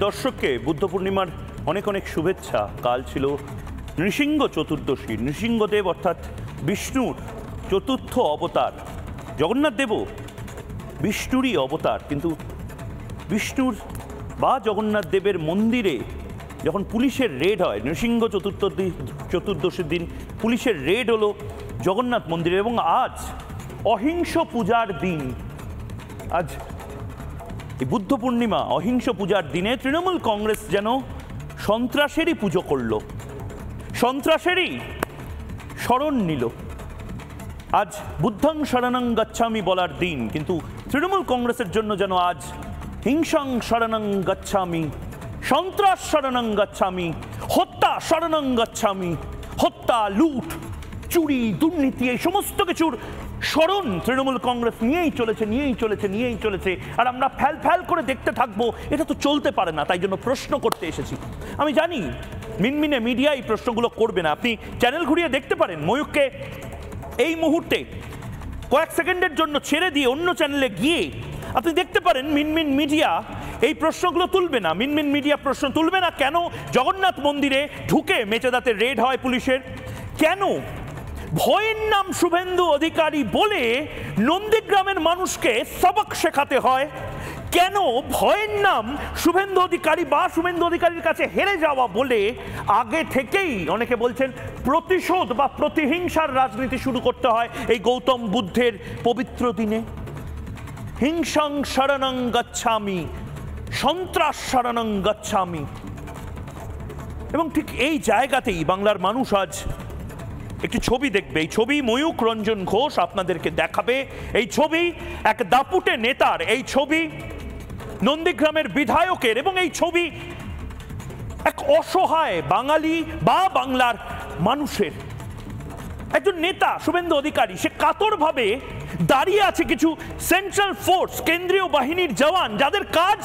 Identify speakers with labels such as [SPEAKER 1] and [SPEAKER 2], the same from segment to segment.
[SPEAKER 1] দর্শককে বুদ্ধ পূর্ণিমার অনেক অনেক শুভেচ্ছা। কাল ছিল নৃসিংহ চতুর্দশী। নৃসিংহদেব অর্থাৎ বিষ্ণুর চতুর্থ অবতার। জগন্নাথ দেবও বিষ্ণুরই অবতার, কিন্তু বিষ্ণুর বা জগন্নাথ দেবের মন্দিরে যখন পুলিশের রেড হয়, নৃসিংহ চতুর্দশীর দিন পুলিশের রেড হলো জগন্নাথ মন্দিরে, এবং আজ অহিংস পূজার দিন। আজ এই বুদ্ধ পূর্ণিমা, অহিংস পূজার দিনে তৃণমূল কংগ্রেস যেন সন্ত্রাসেরই পুজো করল, সন্ত্রাসেরই শরণ নিল। আজ বুদ্ধং শরণং গচ্ছামি বলার দিন, কিন্তু তৃণমূল কংগ্রেসের জন্য যেন আজ হিংসং শরণং গচ্ছামি, সন্ত্রাস শরণং গচ্ছামি, হত্যা শরণং গচ্ছামি। হত্যা, লুট, চুরি, দুর্নীতি, এই সমস্ত কিছুর শরণ তৃণমূল কংগ্রেস নিয়েই চলেছে। আর আমরা ফ্যাল করে দেখতে থাকবো, এটা তো চলতে পারে না। তাই জন্য প্রশ্ন করতে এসেছি। আমি জানি মিনমিনে মিডিয়া এই প্রশ্নগুলো করবে না। আপনি চ্যানেল ঘুরিয়ে দেখতে পারেন। ময়ূককে এই মুহূর্তে কয়েক সেকেন্ডের জন্য ছেড়ে দিয়ে অন্য চ্যানেলে গিয়ে আপনি দেখতে পারেন মিনমিন মিডিয়া এই প্রশ্নগুলো তুলবে না। মিনমিন মিডিয়া প্রশ্ন তুলবে না কেন জগন্নাথ মন্দিরে ঢুকে মেচেদাতে রেড হয় পুলিশের, কেন ভয়ের নাম শুভেন্দু অধিকারী বলে নন্দীগ্রামের মানুষকে সবক শেখাতে হয়, কেন ভয়ের নাম শুভেন্দু অধিকারী বা শুভেন্দু অধিকারীর কাছে হেরে যাওয়া বলে আগে থেকেই অনেকে বলছেন প্রতিশোধ বা প্রতিহিংসার রাজনীতি শুরু করতে হয় এই গৌতম বুদ্ধের পবিত্র দিনে। হিংসং শরণং গচ্ছামি, সন্ত্রাস শরণং গচ্ছামি। এবং ঠিক এই জায়গাতেই বাংলার মানুষ আজ একটি ছবি দেখবে। এই ছবি ময়ূক রঞ্জন ঘোষ আপনাদেরকে দেখাবে। এই ছবি এক দাপুটে নেতার, এই ছবি নন্দীগ্রামের বিধায়কের, এবং এই ছবি এক অসহায় বাঙালি বা বাংলার মানুষের। একজন নেতা শুভেন্দু অধিকারী, সে কাতরভাবে দাঁড়িয়ে আছে কিছু সেন্ট্রাল ফোর্স, কেন্দ্রীয় বাহিনীর জওয়ান, যাদের কাজ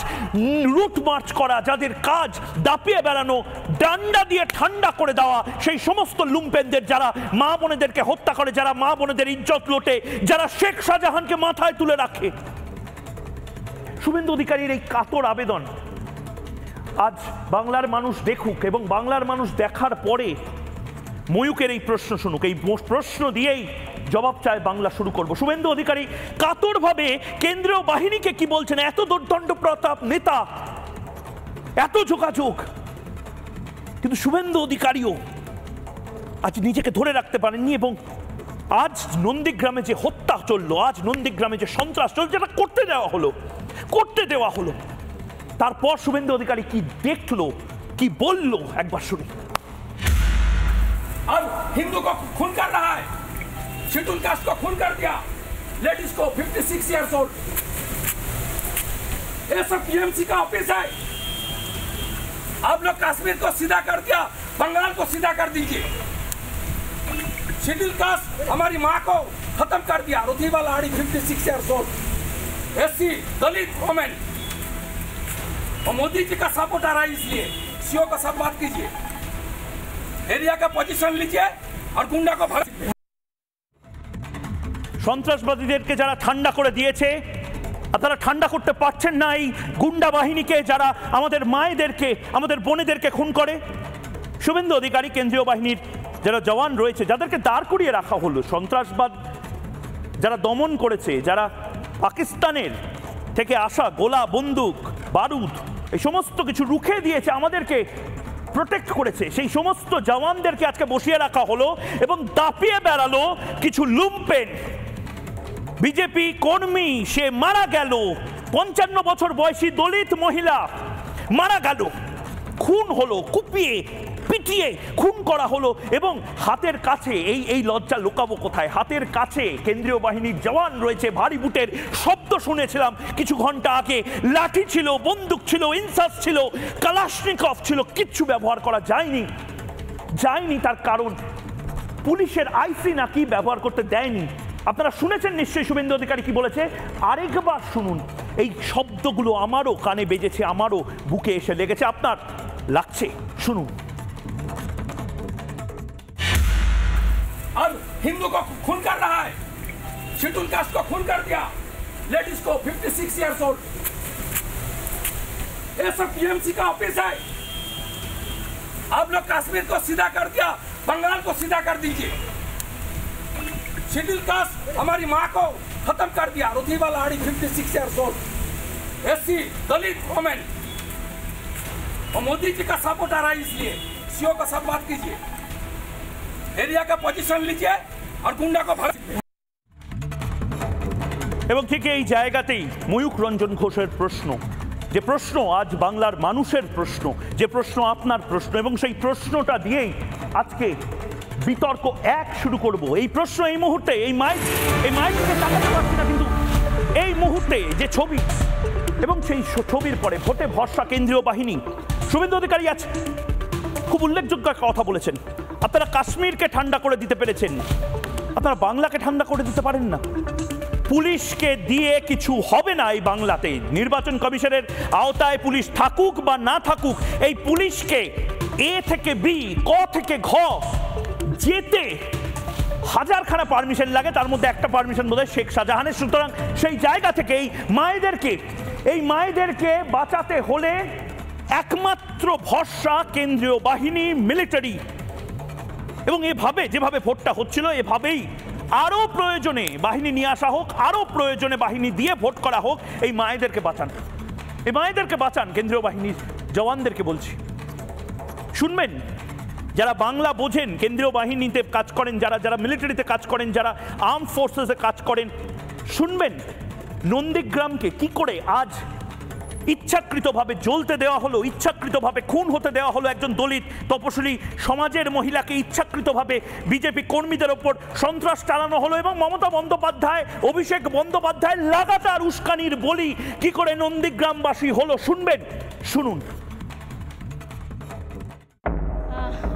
[SPEAKER 1] রুট মার্চ করা, যাদের কাজ দাপিয়ে বেড়ানো, ডান্ডা দিয়ে ঠান্ডা করে দেওয়া সেই সমস্ত লুম্পেনদের, যারা মা বোনেদেরকে হত্যা করে, যারা মা বোনেদের ইজ্জত লোটে, যারা শেখ শাহজাহানকে মাথায় তুলে রাখে। শুভেন্দু অধিকারীর এই কাতর আবেদন আজ বাংলার মানুষ দেখুক, এবং বাংলার মানুষ দেখার পরে ময়ূকের এই প্রশ্ন শুনুক। এই প্রশ্ন দিয়েই জবাব চায় বাংলা শুরু করব। শুভেন্দু অধিকারী কাতরভাবে কেন্দ্রীয় বাহিনীকে কি বলছেন, এত দুর্দণ্ড প্রতাপ নেতা, এত যোগাযোগ, কিন্তু শুভেন্দু অধিকারীও আজ নিজেকে ধরে রাখতে পারেননি। এবং আজ নন্দীগ্রামে যে হত্যা চললো, আজ নন্দীগ্রামে যে সন্ত্রাস চলছে, এটা করতে দেওয়া হলো। তারপর শুভেন্দু অধিকারী কি দেখলো, কি বললো, একবার শুনি।
[SPEAKER 2] अब हिंदू को खून कर रहा है, शेड्यूल कास्ट को खून कर दिया, लेडीज को 56 ईयर्स ओल्ड। ये सब टीएमसी का ऑफिस है। आप लोग कश्मीर को सीधा कर दिया, बंगाल को सीधा कर दीजिए। शेड्यूल कास्ट हमारी माँ को खत्म कर दिया, रुधिबा लाड़ी 56 ईयर्स ओल्ड, एससी दलित वोमेन। और मोदी जी का सपोर्ट आ रहा है, इसलिए सीओ का साथ बात कीजिए, एरिया का पोजीशन लीजिए और गुंडा को भाग।
[SPEAKER 1] সন্ত্রাসবাদীদেরকে যারা ঠান্ডা করে দিয়েছে, আর তারা ঠান্ডা করতে পারছেন না এই গুন্ডা বাহিনীকে, যারা আমাদের মায়েদেরকে, আমাদের বোনেদেরকে খুন করে। শুভেন্দু অধিকারী কেন্দ্রীয় বাহিনীর যারা জওয়ান রয়েছে, যাদেরকে দাঁড় করিয়ে রাখা হলো, সন্ত্রাসবাদ যারা দমন করেছে, যারা পাকিস্তানের থেকে আসা গোলা, বন্দুক, বারুদ, এই সমস্ত কিছু রুখে দিয়েছে, আমাদেরকে প্রোটেক্ট করেছে, সেই সমস্ত জওয়ানদেরকে আজকে বসিয়ে রাখা হলো। এবং দাপিয়ে বেড়ালো কিছু লুম্পেন বিজেপি কর্মী, সে মারা গেল। 55 বছর বয়সী দলিত মহিলা মারা গেল, খুন হলো, কুপিয়ে পিটিয়ে খুন করা হলো। এবং হাতের কাছে এই লজ্জা লোকাবো কোথায়, হাতের কাছে কেন্দ্রীয় বাহিনীর জওয়ান রয়েছে, ভারী বুটের শব্দ শুনেছিলাম কিছু ঘন্টা আগে, লাঠি ছিল, বন্দুক ছিল, ইনসাস ছিল, কালাশনিকভ ছিল, কিচ্ছু ব্যবহার করা যায়নি। তার কারণ পুলিশের আইসি নাকি ব্যবহার করতে দেয়নি। আপনারা শুনেছেন নিশ্চয়ই শুভেন্দু অধিকারী কি বলেছে, আরেকবার শুনুন। এই শব্দগুলো আমারও কানে বেজেছে, আমারও বুকে এসে লেগেছে, আপনার লাগছে, শুনুন।
[SPEAKER 2] अब हिंदू को खून कर रहा है, शेड्यूल कास्ट को खून कर दिया, लेडीज को 56 ईयर्स ओल्ड। ये सब टीएमसी का ऑफिस है। आप लोग कश्मीर को सीधा कर दिया, बंगाल को सीधा कर दीजिए। शेड्यूल कास्ट हमारी माँ को खत्म कर दिया। रुधिवा लाड़ी 56 ईयर्स ओल्ड, एससी दलित वोमेन, और मोदी जी का सपोर्ट आ रहा है, इसलिए सीओ का साथ बात कीजिए, एरिया का पोजीशन लीजिए और गुंडा को भगा।
[SPEAKER 1] এবং ঠিক এই জায়গাতেই ময়ূক রঞ্জন ঘোষের প্রশ্ন, যে প্রশ্ন আজ বাংলার মানুষের প্রশ্ন, যে প্রশ্ন আপনার প্রশ্ন, এবং সেই প্রশ্নটা দিয়েই আজকে বিতর্ক এক শুরু করব। এই প্রশ্ন এই মুহূর্তে এই মাইকে তাকাতে পারছি না, কিন্তু এই মুহূর্তে যে ছবি এবং সেই ছবির পরে ভোটে ভরসা কেন্দ্রীয় বাহিনী, শুভেন্দু অধিকারী আছে খুব উল্লেখযোগ্য কথা বলেছেন, আপনারা কাশ্মীরকে ঠান্ডা করে দিতে পেরেছেন, আপনারা বাংলাকে ঠান্ডা করে দিতে পারেন না। পুলিশকে দিয়ে কিছু হবে না এই বাংলাতে। নির্বাচন কমিশনের আওতায় পুলিশ থাকুক বা না থাকুক, এই পুলিশকে এ থেকে বি, ক থেকে ঘ যেতে হাজারখানা পারমিশন লাগে, তার মধ্যে একটা পারমিশন বোধহয় শেখ শাহজাহানের। সুতরাং সেই জায়গা থেকে এই মায়েদেরকে বাঁচাতে হলে একমাত্র ভরসা কেন্দ্রীয় বাহিনী, মিলিটারি। এবং এভাবে যেভাবে ভোটটা হচ্ছিল, এভাবেই আরো প্রয়োজনে বাহিনী নিয়ে আসা হোক, আরো প্রয়োজনে বাহিনী দিয়ে ভোট করা হোক। এই মায়েদেরকে বাঁচান, এই মায়েদেরকে বাঁচান। কেন্দ্রীয় বাহিনীর জওয়ানদেরকে বলছি, শুনবেন, যারা বাংলা বোঝেন, কেন্দ্রীয় বাহিনীতে কাজ করেন, যারা মিলিটারিতে কাজ করেন, যারা আর্ম ফোর্সেসে কাজ করেন, শুনবেন নন্দীগ্রামকে কি করে আজ ইচ্ছাকৃতভাবে জ্বলতে দেওয়া হলো, ইচ্ছাকৃতভাবে খুন হতে দেওয়া হলো। একজন দলিত তপশিলি সমাজের মহিলাকে ইচ্ছাকৃতভাবে বিজেপি কর্মীদের ওপর সন্ত্রাস চালানো হলো, এবং মমতা বন্দ্যোপাধ্যায়, অভিষেক বন্দ্যোপাধ্যায় লাগাতার উস্কানির বলি কি করে নন্দীগ্রামবাসী হলো। শুনুন।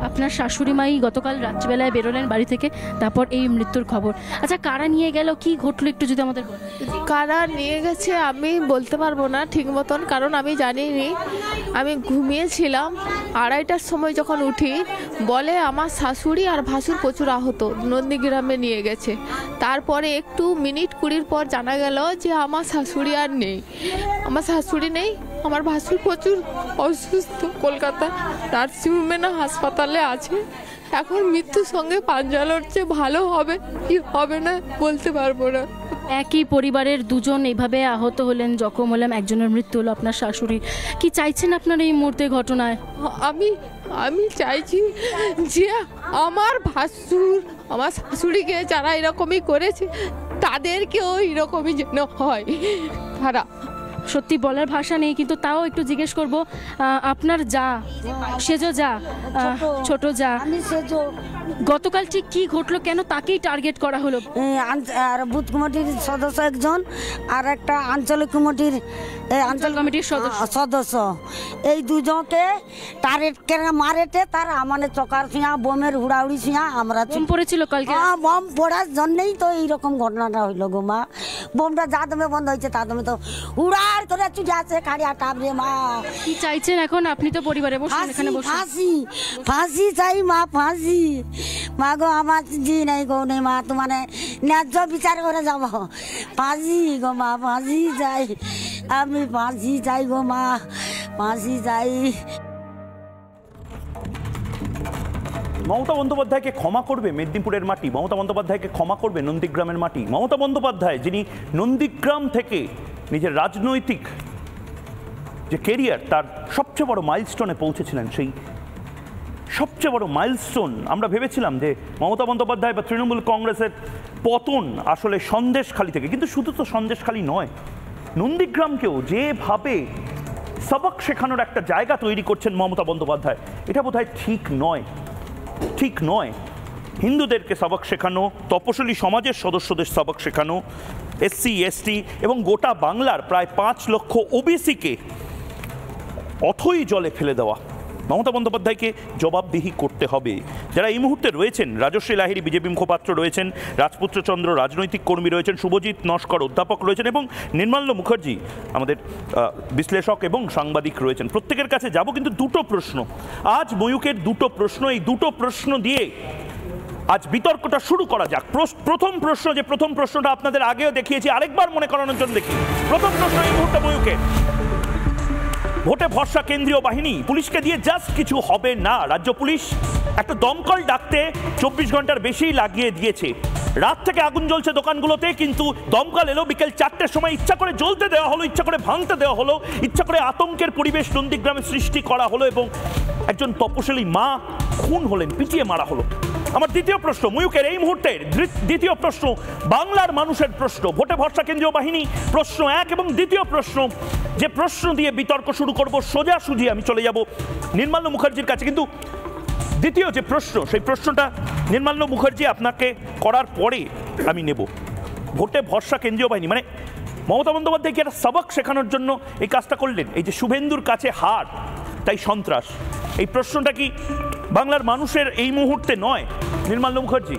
[SPEAKER 3] আপনার শাশুড়ি মাই গতকাল রাত্রিবেলায় বেরোলেন বাড়ি থেকে, তারপর এই মৃত্যুর খবর। আচ্ছা, কারা নিয়ে গেল, কি ঘটলো একটু যদি আমাদের বলেন।
[SPEAKER 4] কারা নিয়ে গেছে আমি বলতে পারবো না ঠিক মতন, কারণ আমি জানিনি। আমি ঘুমিয়েছিলাম, 2:30টার সময় যখন উঠি বলে আমার শাশুড়ি আর ভাসুর প্রচুর আহত, নন্দীগ্রামে নিয়ে গেছে। তারপরে একটু মিনিট 20 পর জানা গেল যে আমার শাশুড়ি আর নেই, আমার শাশুড়ি নেই, আমার ভাসুর প্রচুর অসুস্থ, কলকাতা নার্সিংহোমে না হাসপাতালে আছে। এখন মৃত্যুর সঙ্গে পাঞ্জা লড়ছে, ভালো হবে কি হবে না বলতে পারবো না।
[SPEAKER 3] একই পরিবারের দুজন এইভাবে আহত হলেন, জখম হলেন, একজনের মৃত্যু হলো আপনার শাশুড়ি। কি চাইছেন আপনার এই মুহূর্তে ঘটনায়?
[SPEAKER 4] আমি চাইছি যে আমার ভাসুর, আমার শাশুড়িকে যারা এরকমই করেছে তাদেরকেও এরকমই যেন হয়। তারা
[SPEAKER 3] সত্যি বলার ভাষা নেই, কিন্তু তাও একটু জিজ্ঞেস করব, আপনার ছোট যা গতকাল ঠিক কি ঘটলো, কেন তাকেই টার্গেট করা হলো?
[SPEAKER 5] আর বুথ কমিটির সদস্য একজন, আর একটা আঞ্চলিক কমিটির সদস্য, এই দুজনকে টার্গেট করে মারেতে তার মানে চকার ছিঁয়া, বোমের হুড়াহুড়ি ছিঁয়া। আমরা
[SPEAKER 3] পড়েছিল কালকে,
[SPEAKER 5] বম পড়ার জন্যই তো এইরকম ঘটনাটা হইল গো মা। বোমটা যা দমে বন্ধ হয়েছে তা দমে তো উড়ার করে চুটে আছে খাড়িয়া টাবরে মা।
[SPEAKER 3] কি চাইছেন এখন? আপনি তো পরিবারে বসে এখানে বসে।
[SPEAKER 5] ফাঁসি চাই মা, ফাঁসি মা গো, আমার জি নাই গো নেই মা, তো মানে ন্যায্য বিচার করে যাব। ফাঁসি গো মা, ফাঁসি চাই, আমি ফাঁসি চাই গো মা, ফাঁসি চাই।
[SPEAKER 1] মমতা বন্দ্যোপাধ্যায়কে ক্ষমা করবে মেদিনীপুরের মাটি, মমতা বন্দ্যোপাধ্যায়কে ক্ষমা করবে নন্দীগ্রামের মাটি। মমতা বন্দ্যোপাধ্যায় যিনি নন্দীগ্রাম থেকে নিজের রাজনৈতিক যে কেরিয়ার, তার সবচেয়ে বড় মাইলস্টোনে পৌঁছেছিলেন, সেই সবচেয়ে বড় মাইলস্টোন আমরা ভেবেছিলাম যে মমতা বন্দ্যোপাধ্যায় বা তৃণমূল কংগ্রেসের পতন আসলে সন্দেশখালি থেকে। কিন্তু শুধু তো সন্দেশখালি নয়, নন্দীগ্রামকেও যেভাবে সবক শেখানোর একটা জায়গা তৈরি করছেন মমতা বন্দ্যোপাধ্যায়, এটা বোধহয় ঠিক নয়। হিন্দুদেরকে সবক শেখানো, তপশিলি সমাজের সদস্যদের সবক শেখানো, এসসি এসটি এবং গোটা বাংলার প্রায় 5 লক্ষ ওবিসিকে অথই জলে ফেলে দেওয়া, মমতা বন্দ্যোপাধ্যায়কে জবাবদিহি করতে হবে। যারা এই মুহূর্তে রয়েছেন, রাজশ্রী লাহিড়ী বিজেপি মুখপাত্র রয়েছেন, রাজপুত্র চন্দ্র রাজনৈতিক কর্মী রয়েছেন, শুভজিৎ নস্কর অধ্যাপক রয়েছেন, এবং নির্মাল্য মুখার্জি আমাদের বিশ্লেষক এবং সাংবাদিক রয়েছেন। প্রত্যেকের কাছে যাব, কিন্তু দুটো প্রশ্ন আজ ময়ূকের, দুটো প্রশ্ন, এই দুটো প্রশ্ন দিয়ে আজ বিতর্কটা শুরু করা যাক। প্রথম প্রশ্নটা আপনাদের আগেও দেখিয়েছি, আরেকবার মনে করানোর জন্য দেখি। প্রথম প্রশ্ন এই মুহূর্তে ময়ূকের, ভোটে ভরসা কেন্দ্রীয় বাহিনী, পুলিশকে দিয়ে জাস্ট কিছু হবে না। রাজ্য পুলিশ একটা দমকল ডাকতে 24 ঘন্টার বেশি লাগিয়ে দিয়েছে। রাত থেকে আগুন জ্বলছে দোকানগুলোতে, কিন্তু দমকল এলো বিকেল 4টের সময়। ইচ্ছা করে জ্বলতে দেওয়া হলো, ইচ্ছা করে ভাঙতে দেওয়া হলো, ইচ্ছা করে আতঙ্কের পরিবেশ নন্দীগ্রামে সৃষ্টি করা হলো এবং একজন তপশিলি মা খুন হলেন, পিটিয়ে মারা হলো। আমার দ্বিতীয় প্রশ্ন, ময়ূকের এই মুহূর্তের দ্বিতীয় প্রশ্ন, বাংলার মানুষের প্রশ্ন, ভোটে ভরসা কেন্দ্রীয় বাহিনী প্রশ্ন 1, এবং দ্বিতীয় প্রশ্ন, যে প্রশ্ন দিয়ে বিতর্ক শুরু করব, সোজাসুজি আমি চলে যাব নির্মাল্য মুখার্জির কাছে। কিন্তু দ্বিতীয় যে প্রশ্ন, সেই প্রশ্নটা নির্মাল্য মুখার্জি আপনাকে করার পরে আমি নেব। ভোটে ভরসা কেন্দ্রীয় বাহিনী মানে মমতা বন্দ্যোপাধ্যায় কি একটা সবক শেখানোর জন্য এই কাজটা করলেন? এই যে শুভেন্দুর কাছে হার তাই সন্ত্রাস, এই প্রশ্নটা কি বাংলার মানুষের এই মুহূর্তে নয়? নির্মাল্য মুখার্জি।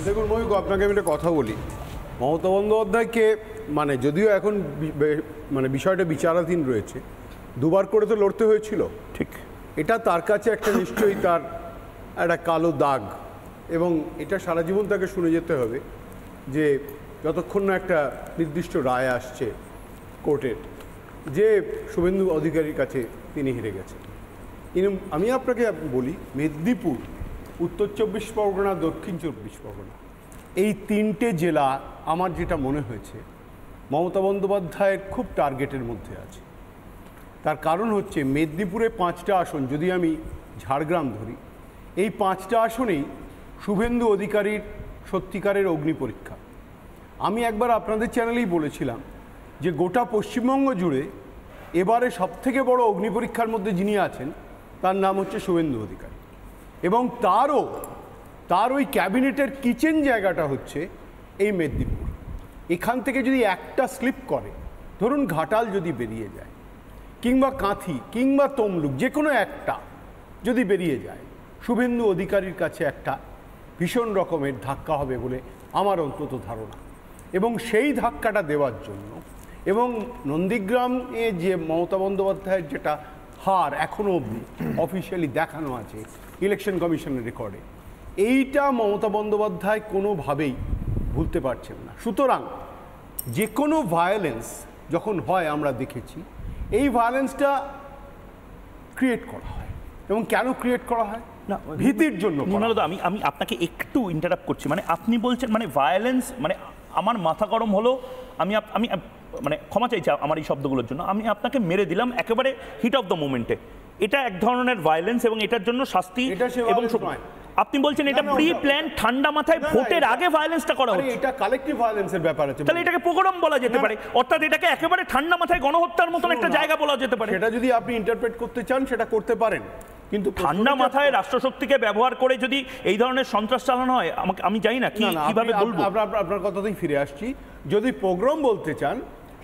[SPEAKER 6] দেখুন ময়ূক, আপনাকে আমি একটা কথা বলি। মমতা বন্দ্যোপাধ্যায়কে মানে যদিও এখন মানে বিষয়টা বিচারাধীন রয়েছে, দুবার করে তো লড়তে হয়েছিল,
[SPEAKER 1] ঠিক।
[SPEAKER 6] এটা তার কাছে একটা নিশ্চয়ই তার একটা কালো দাগ, এবং এটা সারা জীবন তাকে শুনে যেতে হবে যে যতক্ষণ না একটা নির্দিষ্ট রায় আসছে কোর্টের যে শুভেন্দু অধিকারীর কাছে তিনি হেরে গেছেন। আমি আপনাকে বলি, মেদিনীপুর, উত্তর 24 পরগনা, দক্ষিণ 24 পরগনা, এই 3টে জেলা আমার যেটা মনে হয়েছে মমতা বন্দ্যোপাধ্যায়ের খুব টার্গেটের মধ্যে আছে। তার কারণ হচ্ছে মেদিনীপুরে 5টা আসন, যদি আমি ঝাড়গ্রাম ধরি, এই 5টা আসনেই শুভেন্দু অধিকারীর সত্যিকারের অগ্নি পরীক্ষা। আমি একবার আপনাদের চ্যানেলেই বলেছিলাম যে গোটা পশ্চিমবঙ্গ জুড়ে এবারে সবথেকে বড় অগ্নি পরীক্ষার মধ্যে যিনি আছেন তার নাম হচ্ছে শুভেন্দু অধিকারী, এবং তার ওই ক্যাবিনেটের কিচেন জায়গাটা হচ্ছে এই মেদিনীপুর। এখান থেকে যদি একটা স্লিপ করে, ধরুন ঘাটাল যদি বেরিয়ে যায়, কিংবা কাঁথি কিংবা তমলুক, যে কোনো একটা যদি বেরিয়ে যায়, শুভেন্দু অধিকারীর কাছে একটা ভীষণ রকমের ধাক্কা হবে বলে আমার অন্তত ধারণা। এবং সেই ধাক্কাটা দেওয়ার জন্য, এবং নন্দীগ্রামে যে মমতা বন্দ্যোপাধ্যায়ের যেটা হার এখনও অবধি অফিসিয়ালি দেখানো আছে ইলেকশন কমিশনের রেকর্ডে, এইটা মমতা বন্দ্যোপাধ্যায় কোনোভাবেই ভুলতে পারছেন না। সুতরাং যে কোনো ভায়োলেন্স যখন হয়, আমরা দেখেছি এই ভায়োলেন্সটা ক্রিয়েট করা হয়। এবং কেন ক্রিয়েট করা হয়?
[SPEAKER 1] না,
[SPEAKER 6] ভীতির জন্য।
[SPEAKER 1] আমি আপনাকে একটু ইন্টারাপ্ট করছি। মানে আপনি বলছেন মানে ভায়োলেন্স, মানে আমার মাথা গরম হলো, আমি মানে ক্ষমা চাইছি আমার এই শব্দগুলোর জন্য, আমি আপনাকে মেরে দিলাম একেবারে হিট অফ দ্য মোমেন্টে, এটা এক ধরনের ভায়োলেন্স এবং এটার জন্য শাস্তি। এবং আপনি বলছেন এটা প্রি প্ল্যান, ঠান্ডা মাথায় ভোটের আগে ভায়োলেন্সটা করা হচ্ছে।
[SPEAKER 6] এটা কালেক্টিভ ভায়োলেন্সের ব্যাপার আছে,
[SPEAKER 1] তাহলে এটাকে প্রোগ্রাম বলা যেতে পারে, অর্থাৎ এটাকে একেবারে ঠান্ডা মাথায় গণহত্যার মতন একটা জায়গা বলা যেতে পারে।
[SPEAKER 6] সেটা যদি আপনি ইন্টারপ্রেট করতে চান সেটা করতে পারেন, কিন্তু
[SPEAKER 1] ঠান্ডা মাথায় রাষ্ট্রশক্তিকে ব্যবহার করে যদি এই ধরনের সন্ত্রাস চালানো হয়, আমি জানি না কিভাবে বলবো।
[SPEAKER 6] আপনার কথাতেই ফিরে আসছি, যদি প্রোগ্রাম বলতে চান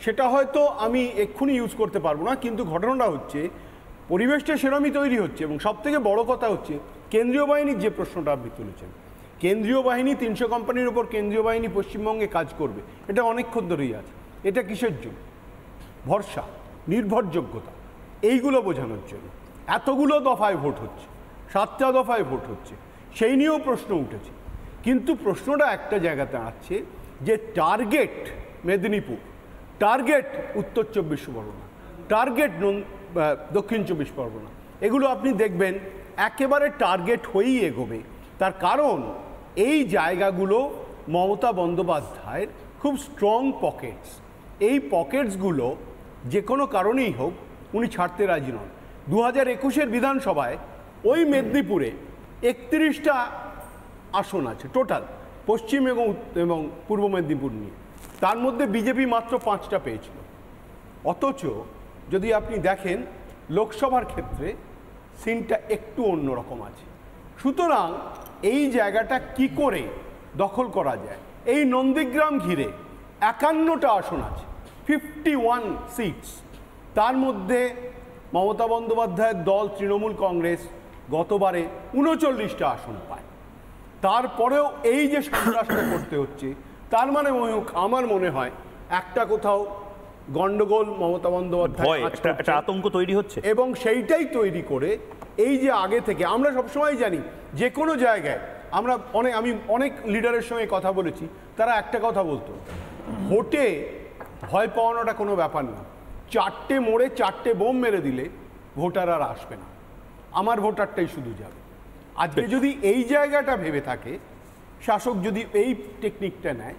[SPEAKER 6] সেটা হয়তো আমি এক্ষুনি ইউজ করতে পারবো না, কিন্তু ঘটনাটা হচ্ছে পরিবেশটা সেরকমই তৈরি হচ্ছে। এবং সব থেকে বড় কথা হচ্ছে কেন্দ্রীয় বাহিনীর যে প্রশ্নটা আপনি তুলেছেন, কেন্দ্রীয় বাহিনী 300 কোম্পানির উপর কেন্দ্রীয় বাহিনী পশ্চিমবঙ্গে কাজ করবে, এটা অনেকক্ষণ ধরেই আছে। এটা কিসের জন্য? ভরসা, নির্ভরযোগ্যতা, এইগুলো বোঝানোর জন্য এতগুলো দফায় ভোট হচ্ছে, 7টা দফায় ভোট হচ্ছে, সেই নিয়েও প্রশ্ন উঠেছে। কিন্তু প্রশ্নটা একটা জায়গাতে আসছে যে টার্গেট মেদিনীপুর, টার্গেট উত্তর 24 পরগনা, টার্গেট দক্ষিণ 24 পরগনা, এগুলো আপনি দেখবেন একেবারে টার্গেট হয়েই এগোবে। তার কারণ এই জায়গাগুলো মমতা বন্দ্যোপাধ্যায়ের খুব স্ট্রং পকেটস। এই পকেটসগুলো যে কোনো কারণেই হোক উনি ছাড়তে রাজি নন। 2021-এর বিধানসভায় ওই মেদিনীপুরে 31টা আসন আছে টোটাল, পশ্চিম এবং পূর্ব মেদিনীপুর নিয়ে, তার মধ্যে বিজেপি মাত্র 5টা পেয়েছিল। অথচ যদি আপনি দেখেন লোকসভার ক্ষেত্রে সিনটা একটু অন্যরকম আছে। সুতরাং এই জায়গাটা কি করে দখল করা যায়? এই নন্দীগ্রাম ঘিরে 51টা আসন আছে, 51 সিটস, তার মধ্যে মমতা বন্দ্যোপাধ্যায়ের দল তৃণমূল কংগ্রেস গতবারে 39টা আসন পায়। তারপরেও এই যে সন্ত্রাসটা করতে হচ্ছে, তার মানে আমার মনে হয় একটা কোথাও গন্ডগোল মমতা বন্দ্যোপাধ্যায়
[SPEAKER 1] একটা আতঙ্ক তৈরি হচ্ছে,
[SPEAKER 6] এবং সেইটাই তৈরি করে এই যে আগে থেকে আমরা সবসময় জানি যে কোনো জায়গায় আমি অনেক লিডারের সঙ্গে কথা বলেছি, তারা একটা কথা বলতো, ভোটে ভয় পাওয়ানোটা কোনো ব্যাপার না, 4টে মোড়ে 4টে বোম মেরে দিলে ভোটার আর আসবে না, আমার ভোটারটাই শুধু যাবে। আজকে যদি এই জায়গাটা ভেবে থাকে, শাসক যদি এই টেকনিকটা নেয়,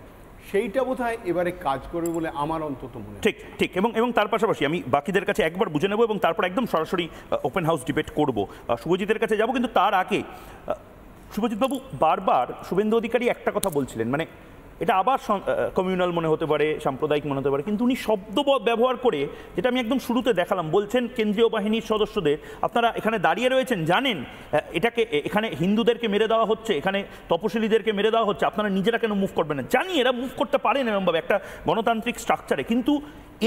[SPEAKER 6] সেইটা বোধহয় এবারে কাজ করবে বলে আমার অন্তত মনে হয়।
[SPEAKER 1] ঠিক ঠিক। এবং তার পাশাপাশি আমি বাকিদের কাছে একবার বুঝে নেব এবং তারপর একদম সরাসরি ওপেন হাউস ডিবেট করব। শুভজিতের কাছে যাব, কিন্তু তার আগে শুভজিৎবাবু, বারবার শুভেন্দু অধিকারী একটা কথা বলছিলেন, মানে এটা আবার কমিউনাল মনে হতে পারে, সাম্প্রদায়িক মনে হতে পারে, কিন্তু উনি শব্দ ব্যবহার করে, যেটা আমি একদম শুরুতে দেখালাম, বলছেন কেন্দ্রীয় বাহিনীর সদস্যদের, আপনারা এখানে দাঁড়িয়ে রয়েছেন, জানেন এটাকে এখানে হিন্দুদেরকে মেরে দেওয়া হচ্ছে, এখানে তপশিলীদেরকে মেরে দেওয়া হচ্ছে, আপনারা নিজেরা কেন মুভ করবেন না? জানি এরা মুভ করতে পারেন এরকমভাবে একটা গণতান্ত্রিক স্ট্রাকচারে, কিন্তু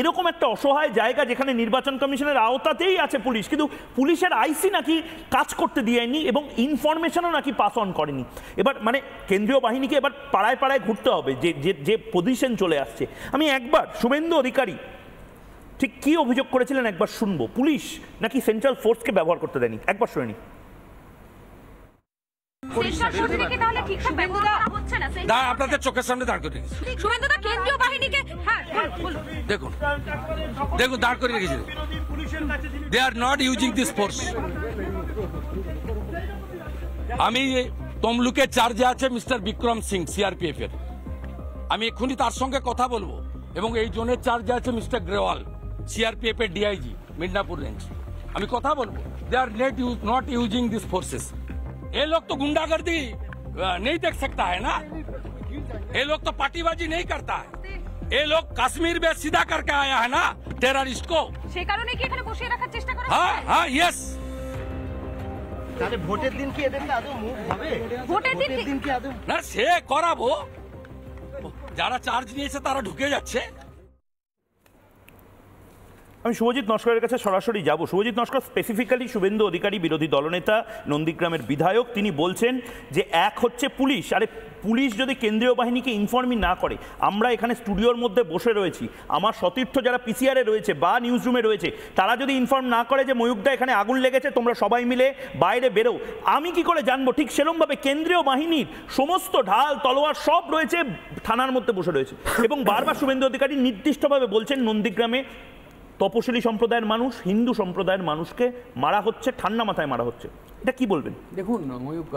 [SPEAKER 1] এরকম একটা অসহায় জায়গা যেখানে নির্বাচন কমিশনের আওতাতেই আছে পুলিশ, কিন্তু পুলিশের আইসি নাকি কাজ করতে দেয়নি এবং ইনফরমেশনও নাকি পাস অন করেনি। এবার মানে কেন্দ্রীয় বাহিনীকে এবার পাড়ায় পাড়ায় ঘুরতে হবে, যে পজিশন চলে আসছে। আমি একবার শুভেন্দু অধিকারী ঠিক কি অভিযোগ করেছিলেন একবার শুনবো। পুলিশ নাকি সেন্ট্রাল ফোর্সকে ব্যবহার করতে দেয়নি, একবার শুনে নি।
[SPEAKER 2] আপনাদের চোখের সামনে দাঁড় করে
[SPEAKER 7] কেন্দ্রীয় বাহিনীকে
[SPEAKER 2] দেখুন দেখুন দাঁড় করে রেখেছে। They are not using this force. আমি তমলুকের চার্জে আছে মিস্টার বিক্রম সিং সিআরপিএফ এর, আমি এক্ষুনি তার সঙ্গে কথা বলবো, এবং এই জোনের চার্জে আছে মিস্টার গ্রেওয়াল সিআরপিএফ এর ডিআইজি মিদনাপুর রেঞ্জ, আমি কথা বলবো। They are not using this forces. ये लोग तो गुंडागर्दी नहीं देख सकता है ना, ये लोग तो पार्टीबाजी नहीं करता है, ये लोग कश्मीर में सीधा करके आया है ना टेररिस्ट को,
[SPEAKER 7] সেই কারণে কি এখানে বসিয়ে রাখার চেষ্টা করা
[SPEAKER 2] हाँ
[SPEAKER 7] হচ্ছে?
[SPEAKER 2] हाँ यस।
[SPEAKER 8] তাহলে ভোটের দিন কি এদেরকে আদৌ মুভ হবে?
[SPEAKER 7] ভোটের দিন
[SPEAKER 8] কি আদৌ
[SPEAKER 2] না সে করাবো, যারা চার্জ নিয়েছে তারা ঢুকে যাচ্ছে।
[SPEAKER 1] আমি শুভজিৎ নস্করের কাছে সরাসরি যাব। শুভজিৎ নস্কর, স্পেসিফিক্যালি শুভেন্দু অধিকারী বিরোধী দলনেতা, নন্দীগ্রামের বিধায়ক, তিনি বলছেন যে এক হচ্ছে পুলিশ, আরে পুলিশ যদি কেন্দ্রীয় বাহিনীকে ইনফর্মই না করে, আমরা এখানে স্টুডিওর মধ্যে বসে রয়েছি, আমার সতীর্থ যারা পিসিআরে রয়েছে বা নিউজ রুমে রয়েছে, তারা যদি ইনফর্ম না করে যে ময়ূকদা এখানে আগুন লেগেছে, তোমরা সবাই মিলে বাইরে বেরো, আমি কি করে জানবো? ঠিক সেরকমভাবে কেন্দ্রীয় বাহিনীর সমস্ত ঢাল তলোয়ার সব রয়েছে থানার মধ্যে বসে রয়েছে, এবং বারবার শুভেন্দু অধিকারী নির্দিষ্টভাবে বলছেন নন্দীগ্রামে তপশিলি সম্প্রদায়ের মানুষ, হিন্দু সম্প্রদায়ের মানুষকে মারা হচ্ছে, ঠান্ডা মাথায় মারা হচ্ছে, এটা কি বলবেন?
[SPEAKER 9] দেখুন ময়ূক,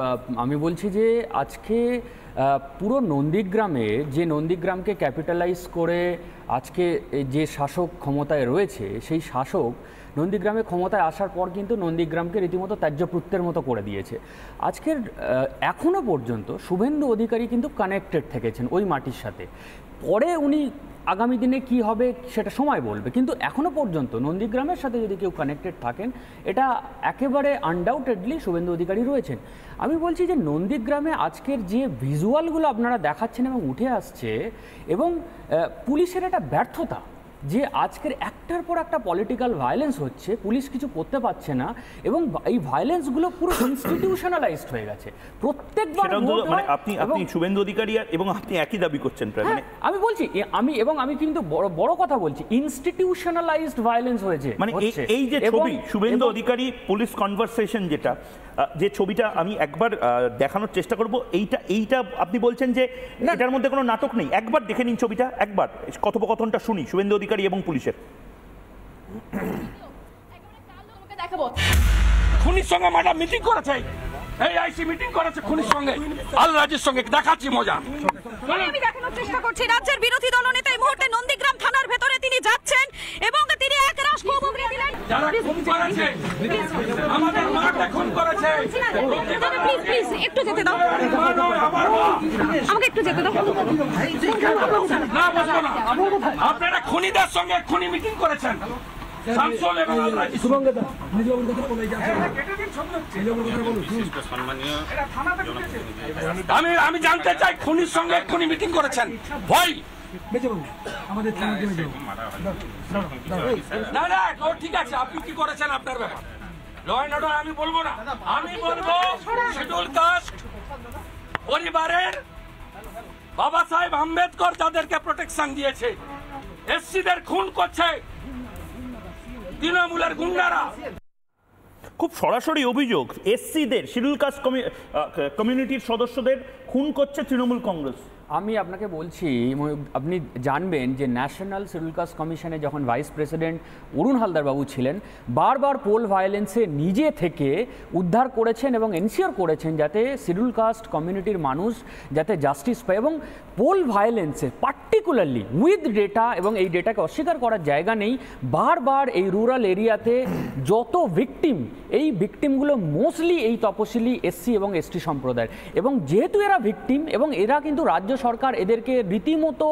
[SPEAKER 9] আমি বলছি যে আজকে পুরো নন্দীগ্রামে, যে নন্দীগ্রামকে ক্যাপিটালাইজ করে আজকে যে শাসক ক্ষমতায় রয়েছে, সেই শাসক নন্দীগ্রামে ক্ষমতায় আসার পর কিন্তু নন্দীগ্রামকে রীতিমতো ত্যায্যপুত্রের মতো করে দিয়েছে। আজকের এখনও পর্যন্ত শুভেন্দু অধিকারী কিন্তু কানেক্টেড থেকেছেন ওই মাটির সাথে। পরে উনি আগামী দিনে কি হবে সেটা সময় বলবে, কিন্তু এখনও পর্যন্ত নন্দীগ্রামের সাথে যদি কেউ কানেক্টেড থাকেন, এটা একেবারে আনডাউটেডলি শুভেন্দু অধিকারী রয়েছেন। আমি বলছি যে নন্দীগ্রামে আজকের যে ভিজুয়ালগুলো আপনারা দেখাচ্ছেন এবং উঠে আসছে, এবং পুলিশের একটা ব্যর্থতা, যে আজকের একটার পর একটা পলিটিক্যাল ভায়োলেন্স হচ্ছে, পুলিশ কিছু করতে পারছে না, এবং এই ভায়োলেন্সগুলো পুরো ইনস্টিটিউশনালাইজড হয়ে গেছে। প্রত্যেকবার
[SPEAKER 1] মানে আপনি শুভেন্দু অধিকারী এবং আপনি একই দাবি করছেন প্রায়, মানে
[SPEAKER 9] আমি বলছি আমি কিন্তু বড় কথা বলছি, ইনস্টিটিউশনালাইজড ভায়োলেন্স হয়েছে।
[SPEAKER 1] মানে এই যে ছবি শুভেন্দু অধিকারী পুলিশ কনভারসেশন, যে ছবিটা আমি একবার দেখানোর চেষ্টা করব, এইটা আপনি বলছেন যে এটার মধ্যে কোনো নাটক নেই, একবার দেখে নিন ছবিটা, একবার কথোপকথনটা শুনি শুভেন্দু অধিকারী এবং পুলিশের।
[SPEAKER 2] খুনির সঙ্গে ম্যাডাম মিটিং করেছে, এই আইসি মিটিং করেছে খুনির সঙ্গে, আল রাজের সঙ্গে, দেখাচ্ছি মজা।
[SPEAKER 7] আমি দেখানোর চেষ্টা করছি, রাজ্যের বিরোধী দলনেতা এই মুহূর্তে নন্দীগ্রাম থানার ভেতরে তিনি যাচ্ছেন এবং তিনি এক রাশ ক্ষোভ উগরে দিলেন।
[SPEAKER 2] যারা খুন করেছে, আমাদের মাকে খুন করেছে,
[SPEAKER 7] প্লিজ একটু যেতে দাও, আমাকে একটু যেতে দাও।
[SPEAKER 2] না বসবো না, আপনারা খুনিদের সঙ্গে খুনি মিটিং করেছেন। আমি জানতে চাই খুনির সঙ্গে খুনি মিটিং করেছেন, ভয় না না ও ঠিক আছে, আপনি কি করেছেন আপনার ব্যাপার, ল অ্যান্ড অর্ডার আমি বলবো না, আমি বলবো শিডিউল কাস্ট পরিবারের বাবা সাহেব আম্বেদকর যাদেরকে প্রোটেকশন দিয়েছে, এসসিদের খুন করছে তৃণমূলের গুন্ডারা।
[SPEAKER 1] খুব সরাসরি অভিযোগ, এসসিদের, শিডিউল কাস্ট কমিউনিটির সদস্যদের খুন করছে তৃণমূল কংগ্রেস।
[SPEAKER 9] আমি আপনাকে বলছি, আপনি জানবেন যে ন্যাশনাল শিডিউল কাস্ট কমিশনে যখন ভাইস প্রেসিডেন্ট অরুণ হালদার বাবু ছিলেন, বারবার পোল ভায়োলেন্সে নিজে থেকে উদ্ধার করেছেন এবং এনশিওর করেছেন যাতে শিডিউল কাস্ট কমিউনিটির মানুষ যাতে জাস্টিস পায়। এবং পোল ভায়োলেন্সে পার্টিকুলারলি উইথ ডেটা, এবং এই ডেটাকে অস্বীকার করার জায়গা নেই, বারবার এই রুরাল এরিয়াতে যত ভিকটিম, এই ভিকটিমগুলো মোস্টলি এই তপশিলি এসসি এবং এসটি সম্প্রদায়ের। এবং যেহেতু এরা ভিকটিম এবং এরা কিন্তু রাজ্য সরকার এদেরকে রীতিমতো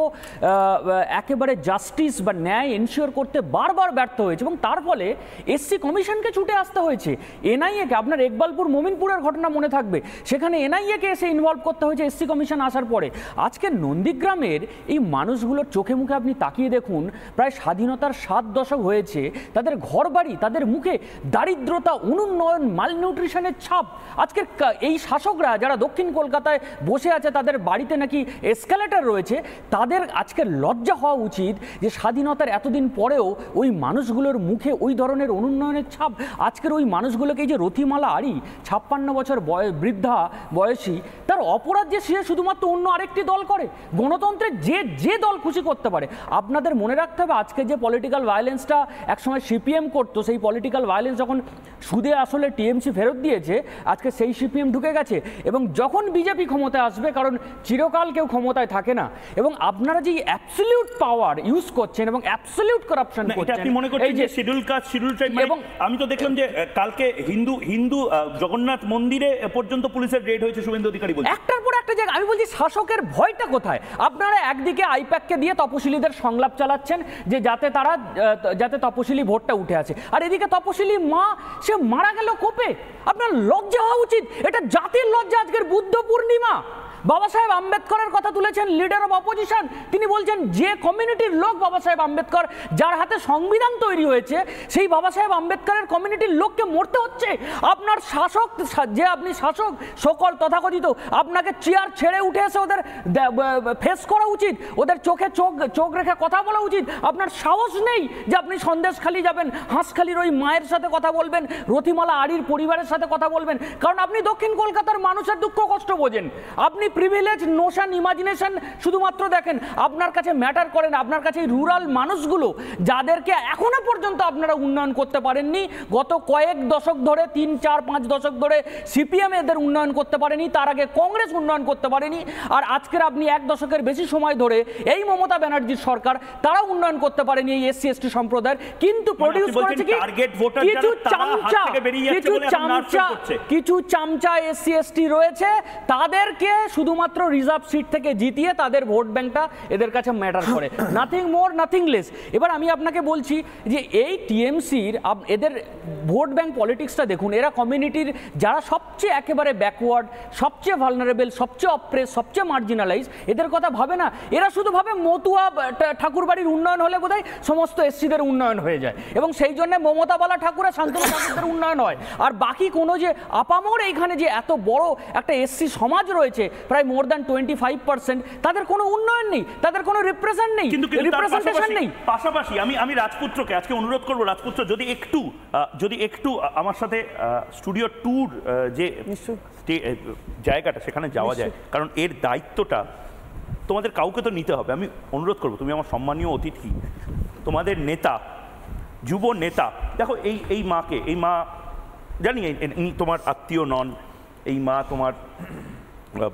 [SPEAKER 9] একেবারে জাস্টিস বা ন্যায় এনশিওর করতে বারবার ব্যর্থ হয়েছে, এবং তার ফলে এসসি কমিশনকে ছুটে আসতে হয়েছে। এনআইএকে, আপনার একবালপুর মোমিনপুরের ঘটনা মনে থাকবে, সেখানে এনআইএকে এসে ইনভলভ করতে হয়েছে এসসি কমিশন আসার পরে। আজকে নন্দীগ্রামের এই মানুষগুলোর চোখে মুখে আপনি তাকিয়ে দেখুন, প্রায় স্বাধীনতার 7 দশক হয়েছে, তাদের ঘরবাড়ি, তাদের মুখে দারিদ্রতা, অনুন্নয়ন, মালনিউট্রিশনের ছাপ। আজকের এই শাসকরা যারা দক্ষিণ কলকাতায় বসে আছে, তাদের বাড়িতে নাকি এসকালেটর রয়েছে, তাদের আজকে লজ্জা হওয়া উচিত যে স্বাধীনতার এতদিন পরেও ওই মানুষগুলোর মুখে ওই ধরনের অনুন্নয়নের ছাপ। আজকের ওই মানুষগুলোকে, এই যে রথিমালা আড়ি 56 বছর বৃদ্ধা বয়সী, তার অপরাধ যে সে শুধুমাত্র অন্য আরেকটি দল করে। গণতন্ত্রে যে দল খুশি করতে পারে। আপনাদের মনে রাখতে হবে, আজকে যে পলিটিক্যাল ভায়োলেন্সটা একসময় সিপিএম করতো, সেই পলিটিক্যাল ভায়োলেন্স যখন সুদে আসলে টিএমসি ফেরত দিয়েছে, আজকে সেই সিপিএম ঢুকে গেছে। এবং যখন বিজেপি ক্ষমতায় আসবে, কারণ চিরকাল কেউ ক্ষমতায় থাকে না, এবং আপনারা যে অ্যাবসলিউট পাওয়ার ইউজ করছেন এবং অ্যাবসলিউট কারাপশন করছেন,
[SPEAKER 1] আপনি মনে করছেন যে শিডিউল কাস্ট, শিডিউল ট্রাইব, এবং আমি তো দেখলাম যে কালকে হিন্দু জগন্নাথ মন্দিরে পর্যন্ত পুলিশের রেড হয়েছে, শুভেন্দু অধিকারী বলছেন।
[SPEAKER 9] একটার পর একটা জায়গা। আমি বলছি শাসকের ভয়টা কোথায়? আপনারা একদিকে আইপ্যাককে দিয়ে তপশিলীদের সংলাপ চালাচ্ছেন যে যাতে তপশিলি ভোটটা উঠে আসে, আর এদিকে তপশিলি মা সে মারা গেল কোপে। আপনার লজ্জা হওয়া উচিত, এটা জাতির লজ্জা। আজকের বুদ্ধ পূর্ণিমা, বাবা সাহেব আম্বেদকরের কথা তুলেছেন লিডার অফ অপোজিশন। তিনি বলছেন যে কমিউনিটির লোক বাবা সাহেব আম্বেদকর, যার হাতে সংবিধান তৈরি হয়েছে, সেই বাবা সাহেব আম্বেদকরের কমিউনিটির লোককে মরতে হচ্ছে। আপনার শাসক, যে আপনি শাসক সকল তথাকথিত, আপনাকে চেয়ার ছেড়ে উঠে এসে ওদের ফেস করা উচিত, ওদের চোখে চোখ রেখে কথা বলা উচিত। আপনার সাহস নেই যে আপনি সন্দেশখালি যাবেন, হাঁসখালির ওই মায়ের সাথে কথা বলবেন, রথিমালা আড়ির পরিবারের সাথে কথা বলবেন, কারণ আপনি দক্ষিণ কলকাতার মানুষের দুঃখ কষ্ট বোঝেন। আপনি প্রিভিলেজ, নোশন, ইমাজিনেশন শুধুমাত্র দেখেন, আপনার কাছে ম্যাটার করে না। আপনার কাছে রুরাল মানুষগুলো, যাদেরকে এখনো পর্যন্ত আপনারা উন্নয়ন করতে পারেননি, গত কয়েক দশক ধরে, 3, 4, 5 দশক ধরে সিপিএম এদের উন্নয়ন করতে পারেনি, তার আগে কংগ্রেস উন্নয়ন করতে পারেনি, আর আজকের আপনি 1 দশকের বেশি সময় ধরে এই মমতা ব্যানার্জির সরকার, তারা উন্নয়ন করতে পারেনি এই এসসি এসটি সম্প্রদায়ের। কিন্তু প্রডিউস করেছে কি কিছু চামচা এসসি এসটি রয়েছে, তাদেরকে শুধুমাত্র রিজার্ভ সিট থেকে জিতিয়ে তাদের ভোট ব্যাংকটা এদের কাছে ম্যাটার করে, নাথিং মোর নাথিং লেস। এবার আমি আপনাকে বলছি যে এই টিএমসির এদের ভোট ব্যাংক পলিটিক্সটা দেখুন। এরা কমিউনিটির যারা সবচেয়ে একেবারে ব্যাকওয়ার্ড, সবচেয়ে ভালনারেবল, সবচেয়ে অপ্রেস, সবচেয়ে মার্জিনালাইজ, এদের কথা ভাবে না। এরা শুধু ভাবে মতুয়া ঠাকুরবাড়ির উন্নয়ন হলে বোধহয় সমস্ত এসসিদের উন্নয়ন হয়ে যায়, এবং সেই জন্য মমতা বালা ঠাকুর আর শান্তনু ঠাকুরদের উন্নয়ন হয়। আর বাকি কোনো যে আপামর এইখানে যে এত বড় একটা এসসি সমাজ রয়েছে, প্রায় মোর দ্যান 25%, তাদের কোনো উন্নয়ন নেই, তাদের কোনো রিপ্রেজেন্ট নেই, রিপ্রেজেন্টেশন নেই।
[SPEAKER 1] পাশাপাশি আমি রাজপুত্রকে আজকে অনুরোধ করবো, রাজপুত্র যদি একটু আমার সাথে স্টুডিও ট্যুর যে জায়গাটা, সেখানে যাওয়া যায়, কারণ এর দায়িত্বটা তোমাদের কাউকে তো নিতে হবে। আমি অনুরোধ করবো, তুমি আমার সম্মানীয় অতিথি, তোমাদের নেতা, যুব নেতা, দেখো এই মাকে, এই মা জানি তোমার আত্মীয় নন, এই মা তোমার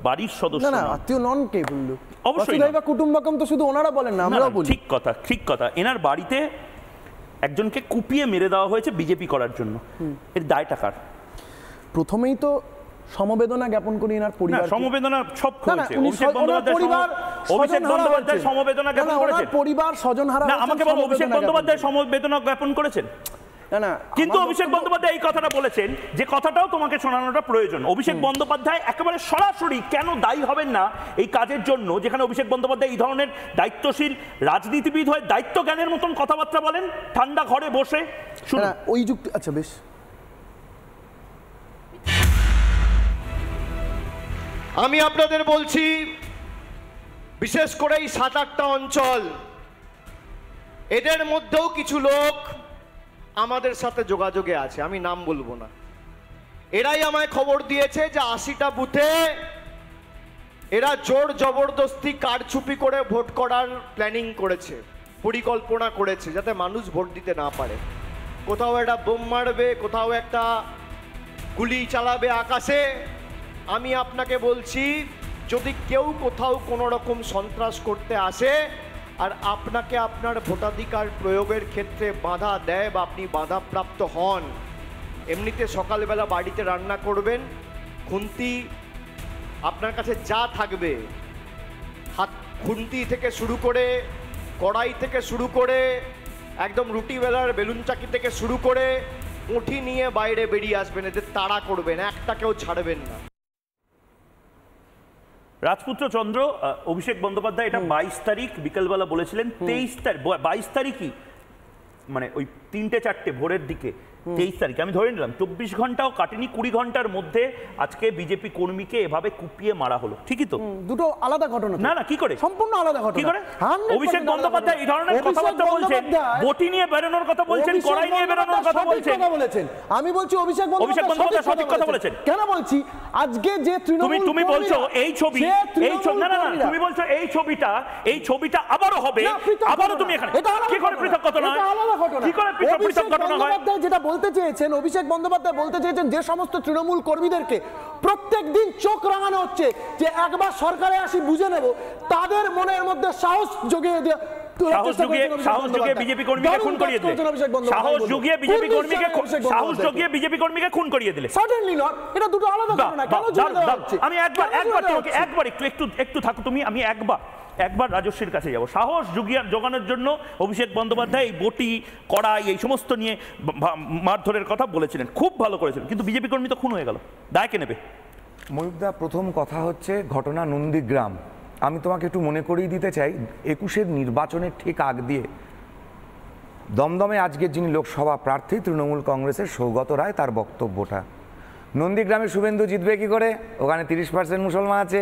[SPEAKER 1] বাড়ির সদস্য না,
[SPEAKER 10] আত্মীয় নন কে বললো?
[SPEAKER 1] অবশ্যই
[SPEAKER 10] কুটুম্বাকম তো শুধু ওনারা বলেন না, আমরাও বলি।
[SPEAKER 1] ঠিক কথা। এনার বাড়িতে একজনকে কুপিয়ে মেরে দেওয়া হয়েছে বিজেপি করার জন্য, এর দায় টাকার।
[SPEAKER 10] প্রথমেই তো সমবেদনা জ্ঞাপন করি এনার পরিবার,
[SPEAKER 1] সমবেদনা সব হয়েছে। অভিষেক বন্দ্যোপাধ্যায় সমবেদনা জ্ঞাপন করেছেন,
[SPEAKER 10] পরিবার স্বজনহারা।
[SPEAKER 1] না, আমাকে বলো, অভিষেক বন্দ্যোপাধ্যায় সমবেদনা জ্ঞাপন করেছেন?
[SPEAKER 10] না,
[SPEAKER 1] কিন্তু অভিষেক বন্দ্যোপাধ্যায় এই কথাটা বলেছেন, যে কথাটাও তোমাকে শোনানোটা প্রয়োজন। অভিষেক বন্দ্যোপাধ্যায় একেবারে সরাসরি কেন দায়ী হবেন না এই কাজের জন্য, যেখানে অভিষেক বন্দ্যোপাধ্যায় এই ধরনের দায়িত্বশীল রাজনীতিবিদ হয়ে দায়িত্ব জ্ঞানের মতন কথাবার্তা বলেন ঠান্ডা ঘরে বসে?
[SPEAKER 10] ওই যুক্তি, আচ্ছা বেশ।
[SPEAKER 8] আমি আপনাদের বলছি, বিশেষ করে এই 7-8টা অঞ্চল, এদের মধ্যেও কিছু লোক আমাদের সাথে যোগাযোগে আছে, আমি নাম বলবো না। এরাই আমায় খবর দিয়েছে যে 80টা বুথে এরা জোর জবরদস্তি কারচুপি করে ভোট করার প্ল্যানিং করেছে, পরিকল্পনা করেছে যাতে মানুষ ভোট দিতে না পারে। কোথাও একটা বোম মারবে, কোথাও একটা গুলি চালাবে আকাশে। আমি আপনাকে বলছি, যদি কেউ কোথাও কোনো রকম সন্ত্রাস করতে আসে আর আপনাকে আপনার ভোটাধিকার প্রয়োগের ক্ষেত্রে বাধা দেয় বা আপনি বাধাপ্রাপ্ত হন, এমনিতে সকালবেলা বাড়িতে রান্না করবেন, খুন্তি আপনার কাছে যা থাকবে, হাত খুন্তি থেকে শুরু করে, কড়াই থেকে শুরু করে, একদম রুটি বেলার বেলুন চাকি থেকে শুরু করে মুঠি নিয়ে বাইরে বেরিয়ে আসবেন। এদের তাড়া করবেন, একটা কেউ ছাড়বেন না।
[SPEAKER 1] রাজপুত্র চন্দ্র, অভিষেক বন্দ্যোপাধ্যায় এটা 22 তারিখ বিকেলবেলা বলেছিলেন, 22 তারিখই মানে ওই 3টে-4টে ভোরের দিকে 23 তারিখ আমি ধরে নিলাম 24 ঘন্টাও কাটেনি, 20 ঘন্টার মধ্যে আজকে বিজেপি কর্মীকে এভাবে কুপিয়ে মারা হলো। ঠিকই তো?
[SPEAKER 10] দুটো আলাদা ঘটনা।
[SPEAKER 1] না না, কি করে?
[SPEAKER 10] সম্পূর্ণ আলাদা ঘটনা।
[SPEAKER 1] কি করে? অভিষেক বন্দ্যোপাধ্যায় এই ধরনের কথাবার্তা বলছেন, বটি নিয়ে বেরোনোর কথা বলছেন, কড়াই নিয়ে বেরোনোর কথা বলছেন।
[SPEAKER 10] আমি বলছি অভিষেক বন্দ্যোপাধ্যায়
[SPEAKER 1] সঠিক কথা বলেছেন।
[SPEAKER 10] কেন বলছি? আজকে যে
[SPEAKER 1] তুমি বলছো এই ছবি, না না না, তুমি বলছো এই ছবিটা আবারও হবে, আবারও তুমি এখানে কি করে পৃথক ঘটনা হয়? কি করে পৃথক ঘটনা হয়?
[SPEAKER 10] যেটা বলতে চেয়েছেন, অভিষেক বন্দ্যোপাধ্যায় বলতে চেয়েছেন যে সমস্ত তৃণমূল কর্মীদেরকে প্রত্যেক দিন চোখ রাঙানো হচ্ছে যে একবার সরকারে আসি বুঝে নেব, তাদের মনের মধ্যে সাহস জুগিয়ে দিয়ে
[SPEAKER 1] বিজেপি কর্মীকে খুন করিয়ে দিলে, সাহস জুগিয়ে বিজেপি কর্মীকে খুন করিয়ে দিলে।
[SPEAKER 10] সার্টেনলি নট, এটা দুটো আলাদা ঘটনা। কেন জুড়ে দেওয়া হচ্ছে?
[SPEAKER 1] আমি একবার একটু থাকো তুমি, আমি একবার রাজস্বীর কাছে যাব। সাহস জোগানোর জন্য অভিষেক বন্দ্যোপাধ্যায় এই বটি, কড়াই, এই সমস্ত নিয়ে মারধরের কথা বলেছিলেন, খুব ভালো করেছিলেন, কিন্তু বিজেপি কর্মী তো খুন হয়ে গেল, দায় কে নেবে?
[SPEAKER 11] ময়ূরদা, প্রথম কথা হচ্ছে ঘটনা নন্দীগ্রাম। আমি তোমাকে একটু মনে করিয়ে দিতে চাই, 21-এর নির্বাচনের ঠিক আগ দিয়ে দমদমে আজকের যিনি লোকসভা প্রার্থী তৃণমূল কংগ্রেসের সৌগত রায়, তার বক্তব্যটা, নন্দীগ্রামে শুভেন্দু জিতবে কি করে, ওখানে 30% মুসলমান আছে,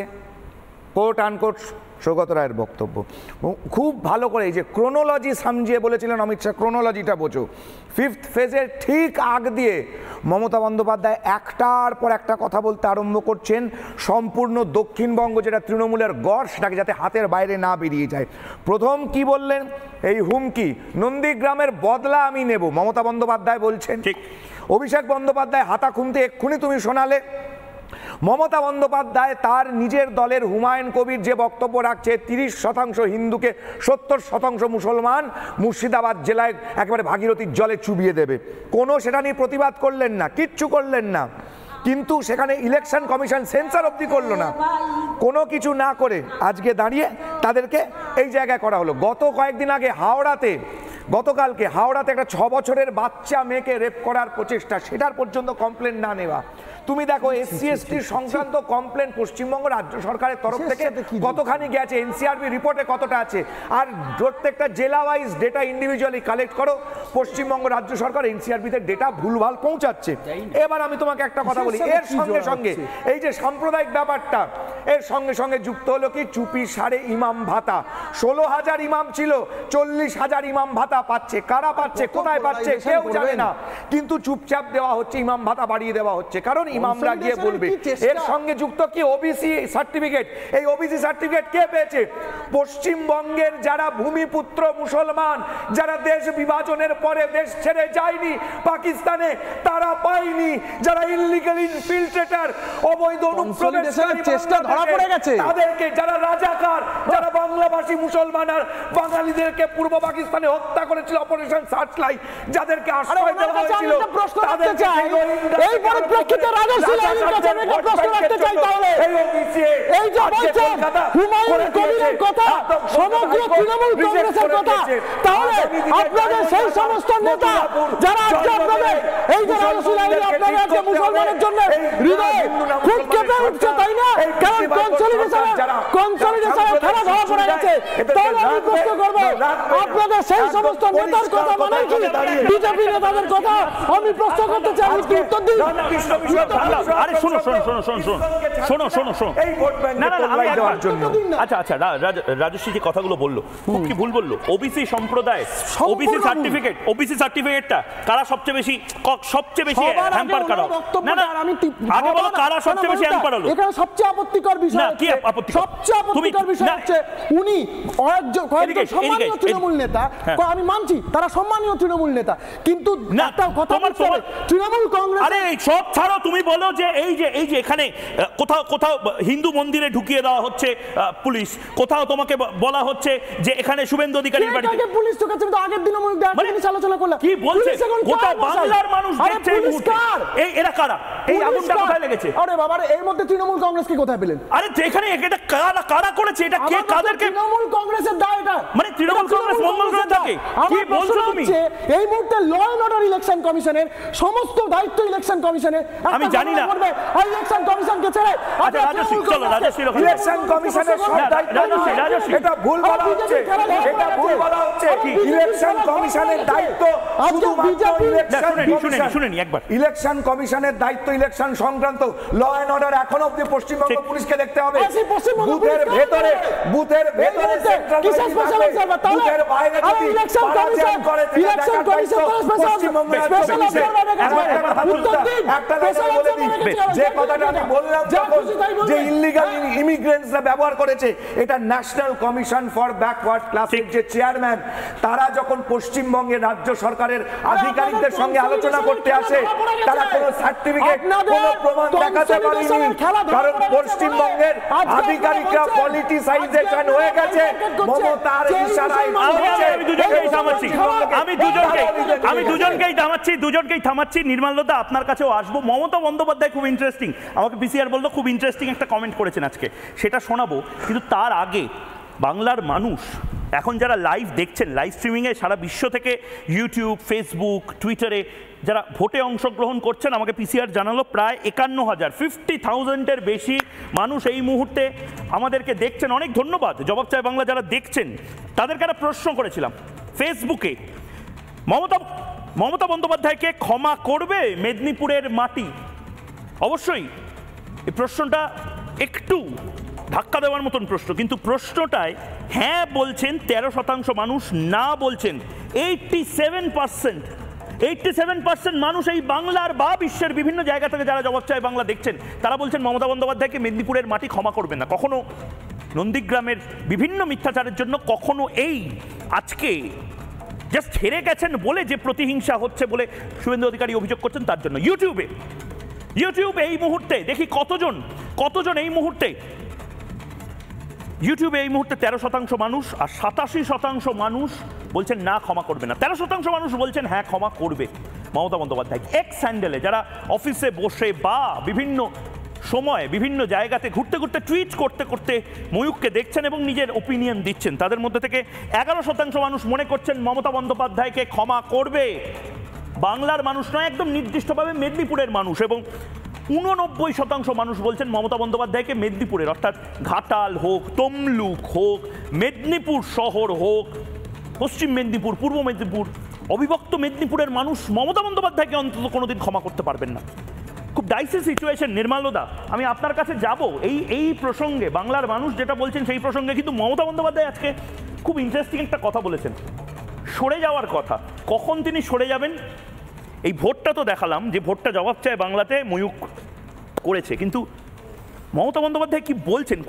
[SPEAKER 11] কোট আনকোট সৌগত রায়ের বক্তব্য। খুব ভালো করে এই যে ক্রোনোলজি সামজিয়ে বলেছিলেন অমিত শাহ, ক্রোনোলজিটা বোঝো। 5th ফেজের ঠিক আগ দিয়ে মমতা বন্দ্যোপাধ্যায় একটার পর একটা কথা বলতে আরম্ভ করছেন, সম্পূর্ণ দক্ষিণবঙ্গ যেটা তৃণমূলের গড় সেটাকে যাতে হাতের বাইরে না বেরিয়ে যায়। প্রথম কি বললেন? এই হুমকি, নন্দীগ্রামের বদলা আমি নেব, মমতা বন্দ্যোপাধ্যায় বলছেন। ঠিক, অভিষেক বন্দ্যোপাধ্যায় হাতা খুনতে এক্ষুনি তুমি শোনালে। মমতা বন্দ্যোপাধ্যায় তার নিজের দলের হুমায়ুন কবির যে বক্তব্য রাখছে, 30% হিন্দুকে 70% মুসলমান মুর্শিদাবাদ জেলায় একেবারে ভাগীরথীর জলে চুবিয়ে দেবে, কোনো সেটা নিয়ে প্রতিবাদ করলেন না, কিচ্ছু করলেন না। কিন্তু সেখানে ইলেকশন কমিশন সেন্সার অবধি করলো না। কোনো কিছু না করে আজকে দাঁড়িয়ে তাদেরকে এই জায়গায় করা হলো। গত কয়েকদিন আগে গতকালকে হাওড়াতে একটা 6 বছরের বাচ্চা মেয়েকে রেপ করার প্রচেষ্টা, সেটার পর্যন্ত কমপ্লেন না নেওয়া। তুমি দেখো এসসি এসটি সংক্রান্ত কমপ্লেন পশ্চিমবঙ্গ রাজ্য সরকারের তরফ থেকে কতখানি গেছে, এনসিআরবি রিপোর্টে কতটা আছে, আর প্রত্যেকটা জেলা ওয়াইজ ডেটা ইন্ডিভিজুয়ালি কালেক্ট করো, পশ্চিমবঙ্গ রাজ্য সরকার এনসিআরবিতে ডেটা ভুলভাল পৌঁছাচ্ছে। এবার আমি তোমাকে একটা কথা বলি, এর সঙ্গে সঙ্গে এই যে সাম্প্রদায়িক ব্যাপারটা, এর সঙ্গে সঙ্গে যুক্ত হলো কি চুপি সারে ইমাম ভাতা। 16,000 ইমাম ছিল, 40,000 ইমাম ভাতা পাচ্ছে। কারা পাচ্ছে, কোথায় পাচ্ছে কেউ জানে না, কিন্তু চুপচাপ দেওয়া হচ্ছে, ইমাম ভাতা বাড়িয়ে দেওয়া হচ্ছে, কারণ ইমামরা গিয়ে বলবে। এর সঙ্গে যুক্ত কি ওবিসি সার্টিফিকেট। এই ওবিসি সার্টিফিকেট কে পেয়েছে? পশ্চিমবঙ্গের যারা ভূমিপুত্র মুসলমান, যারা দেশ বিভাজনের পরে দেশ ছেড়ে যায়নি পাকিস্তানে, তারা পায়নি। যারা ইললিগাল ইনফিল্ট্রেটর, অবৈধ অনুপ্রবেশকারী চেষ্টা ধরা পড়ে গেছে, তাদেরকে, যারা রাজাকার, যারা বাংলাভাষী মুসলমান আর বাঙালিদেরকে পূর্ব পাকিস্তানে হত্যা করেছিল অপারেশন সার্চলাইট, যাদেরকে আশ্রয় দেওয়া হয়েছিল, তাদেরকে এই পরিপ্রেক্ষিতে
[SPEAKER 10] সমগ্র তৃণমূল কংগ্রেসের কথা, তাহলে আপনাদের সেই সমস্ত নেতা যারা আজকে আপনাদের এই যে আপনাদের আজকে মুসলমানের জন্য হৃদয় খুব কেঁপে উঠছে, তাই না? কারণ কনসলিডেশনের খেলা ধরা পড়ে গেছে। তাহলে আমি প্রশ্ন করবো আপনাদের সেই সমস্ত নেতার কথা মানে কি বিজেপি নেতাদের কথা আমি প্রশ্ন করতে চাই, উত্তর দিন।
[SPEAKER 1] আরে শোনো শোনো শোনো শোনো শোনো শোনো শোনো
[SPEAKER 11] এই ভোট ব্যাংক
[SPEAKER 1] না না না, আমি
[SPEAKER 11] দেওয়ার জন্য
[SPEAKER 1] আচ্ছা আচ্ছা রাজশ্রী যে কথাগুলো বললো খুব কি ভুল বললো। ওবিসি সম্প্রদায় ওবিসি সার্টিফিকেটটা কারা সবচেয়ে বেশি হ্যাম্পার করা? না না আগে বলো কারা সবচেয়ে বেশি হ্যাম্পার হলো?
[SPEAKER 10] এখানে সবচেয়ে আপত্তিকর বিষয়
[SPEAKER 1] কি আপত্তিকর?
[SPEAKER 10] সবচেয়ে আপত্তিকর বিষয় হচ্ছে উনি কয়েকজন সম্মানীয় তৃণমূল নেতা, আমি মানছি তারা সম্মানীয় তৃণমূল নেতা, কিন্তু একটা কথা তৃণমূল কংগ্রেস
[SPEAKER 1] আরে সব ছাড়ো, তুমি বলো যে এই যে এখানে কোথাও কোথাও হিন্দু মন্দিরে ঢুকিয়ে দেওয়া হচ্ছে পুলিশ, কোথাও তোমাকে বলা হচ্ছে যে এখানে শুভেন্দু অধিকারীর বাড়িতে
[SPEAKER 10] পুলিশ ঢুকেছে, কিন্তু আগের দিনও আলোচনা করলাম
[SPEAKER 1] কি বলছে গোটা বাংলার মানুষ দেখছে এই মুহূর্তে। এই এরা কারা? এই আগুনটা কোথায় লেগেছে?
[SPEAKER 10] আরে বাবা এর মধ্যে তৃণমূল কংগ্রেস কি কোথায় পেলেন?
[SPEAKER 1] আরে এখানে এটা কারা করেছে? এটা কে কাদেরকে?
[SPEAKER 10] তৃণমূল কংগ্রেসের দায় এটা,
[SPEAKER 1] মানে তৃণমূল কংগ্রেস মঙ্গল করে থাকে। কি বলছো তুমি?
[SPEAKER 10] এই মুহূর্তে ল এন্ড অর্ডার ইলেকশন কমিশনের সমস্ত দায়িত্ব ইলেকশন কমিশনের,
[SPEAKER 1] আমি জানি না
[SPEAKER 10] ইলেকশন কমিশনকে ছেড়ে
[SPEAKER 1] আচ্ছা রাজশ্রী চলো রাজশ্রী
[SPEAKER 11] ইলেকশন কমিশনের সব দায়িত্ব এটা ভুল বলা হচ্ছে, এটা ভুল বলা হচ্ছে। ইলেকশন কমিশনের দায়িত্ব
[SPEAKER 1] শুনেনি একবার
[SPEAKER 11] ইলেকশন কমিশনের দায়িত্ব ইলেকশন সংক্রান্ত ল এন্ড অর্ডার এখন অবধি পশ্চিমবঙ্গ পুলিশকে দেখতে হবে। বুথের ভেতরে বুথের বাইরে যদি পারাজয় করে ইলেকশন কমিশন পশ্চিমবঙ্গের একটা কথা বলে দিই, যে কথাটা আমি বললাম তখন যে ইলিগাল ইমিগ্রেন্টসরা ব্যবহার করেছে, এটা ন্যাশনাল কমিশন ফর ব্যাকওয়ার্ড ক্লাসের যে চেয়ারম্যান তারা যখন পশ্চিমবঙ্গের রাজ্য সরকারের আধিকারিকদের সঙ্গে আলোচনা করতে আসে তারা কোনো সার্টিফিকেট কোনো প্রমাণ দেখাতে পারেনি, কারণ পশ্চিমবঙ্গের আধিকারিকরা পলিটিসাইজেশন হয়ে গেছে মমতার ইশারায়।
[SPEAKER 1] আমি দুজনকেই থামাচ্ছি। নির্মলদা আপনার কাছেও আসবো। মমতা বন্দ্যোপাধ্যায় খুব ইন্টারেস্টিং, আমাকে পিসিআর বললো খুব ইন্টারেস্টিং একটা কমেন্ট করেছেন আজকে, সেটা শোনাবো। কিন্তু তার আগে বাংলার মানুষ এখন যারা লাইভ দেখছেন, লাইভ স্ট্রিমিংয়ে সারা বিশ্ব থেকে ইউটিউব, ফেসবুক, টুইটারে যারা ভোটে অংশগ্রহণ করছেন, আমাকে পিসিআর জানালো প্রায় 51,000 50,000-এর বেশি মানুষ এই মুহূর্তে আমাদেরকে দেখছেন। অনেক ধন্যবাদ। জবাব চাই বাংলা যারা দেখছেন তাদেরকে একটা প্রশ্ন করেছিলাম ফেসবুকে, মমতা বন্দ্যোপাধ্যায়কে ক্ষমা করবে মেদিনীপুরের মাটি? অবশ্যই এই প্রশ্নটা একটু ধাক্কা দেওয়ার মতন প্রশ্ন, কিন্তু প্রশ্নটায় হ্যাঁ বলছেন 13% মানুষ, না বলছেন 87% মানুষ। এই বাংলার বা বিশ্বের বিভিন্ন জায়গা থেকে যারা জবাব চায় বাংলা দেখছেন তারা বলছেন মমতা বন্দ্যোপাধ্যায়কে মেদিনীপুরের মাটি ক্ষমা করবেন না। কখনো নন্দীগ্রামের বিভিন্ন মিথ্যাচারের জন্য, কখনো এই আজকে জাস্ট হেরে গেছেন বলে যে প্রতিহিংসা হচ্ছে বলে শুভেন্দু অধিকারী অভিযোগ করছেন তার জন্য। ইউটিউবে এই মুহূর্তে দেখি কতজন এই মুহূর্তে ইউটিউবে এই মুহূর্তে 13% মানুষ আর 87% মানুষ বলছেন না ক্ষমা করবে না, 13% মানুষ বলছেন হ্যাঁ ক্ষমা করবে মমতা বন্দ্যোপাধ্যায়। এক্স হ্যান্ডেলে যারা অফিসে বসে বা বিভিন্ন সময় বিভিন্ন জায়গাতে ঘুরতে ঘুরতে টুইট করতে করতে ময়ূককে দেখছেন এবং নিজের ওপিনিয়ন দিচ্ছেন, তাদের মধ্যে থেকে 11% মানুষ মনে করছেন মমতা বন্দ্যোপাধ্যায়কে ক্ষমা করবে। বাংলার মানুষ নয়, একদম নির্দিষ্টভাবে মেদিনীপুরের মানুষ। এবং 89% মানুষ বলছেন মমতা বন্দ্যোপাধ্যায়কে মেদিনীপুরের, অর্থাৎ ঘাটাল হোক, তমলুক হোক, মেদিনীপুর শহর হোক, পশ্চিম মেদিনীপুর, পূর্ব মেদিনীপুর, অবিভক্ত মেদিনীপুরের মানুষ মমতা বন্দ্যোপাধ্যায়কে অন্তত কোনোদিন ক্ষমা করতে পারবেন না। খুব ডাইসি সিচুয়েশন। নির্মলদা, আমি আপনার কাছে যাব এই প্রসঙ্গে, বাংলার মানুষ যেটা বলছেন সেই প্রসঙ্গে। কিন্তু মমতা বন্দ্যোপাধ্যায় আজকে খুব ইন্টারেস্টিং একটা কথা বলেছেন, সরে যাওয়ার কথা। কখন তিনি সরে যাবেন? এই ভোটটা তো দেখালাম যে ভোটটা জবাব চায় বাংলাতে ময়ূক করেছে, কিন্তু মমতা বন্দ্যোপাধ্যায় কি বলছেন,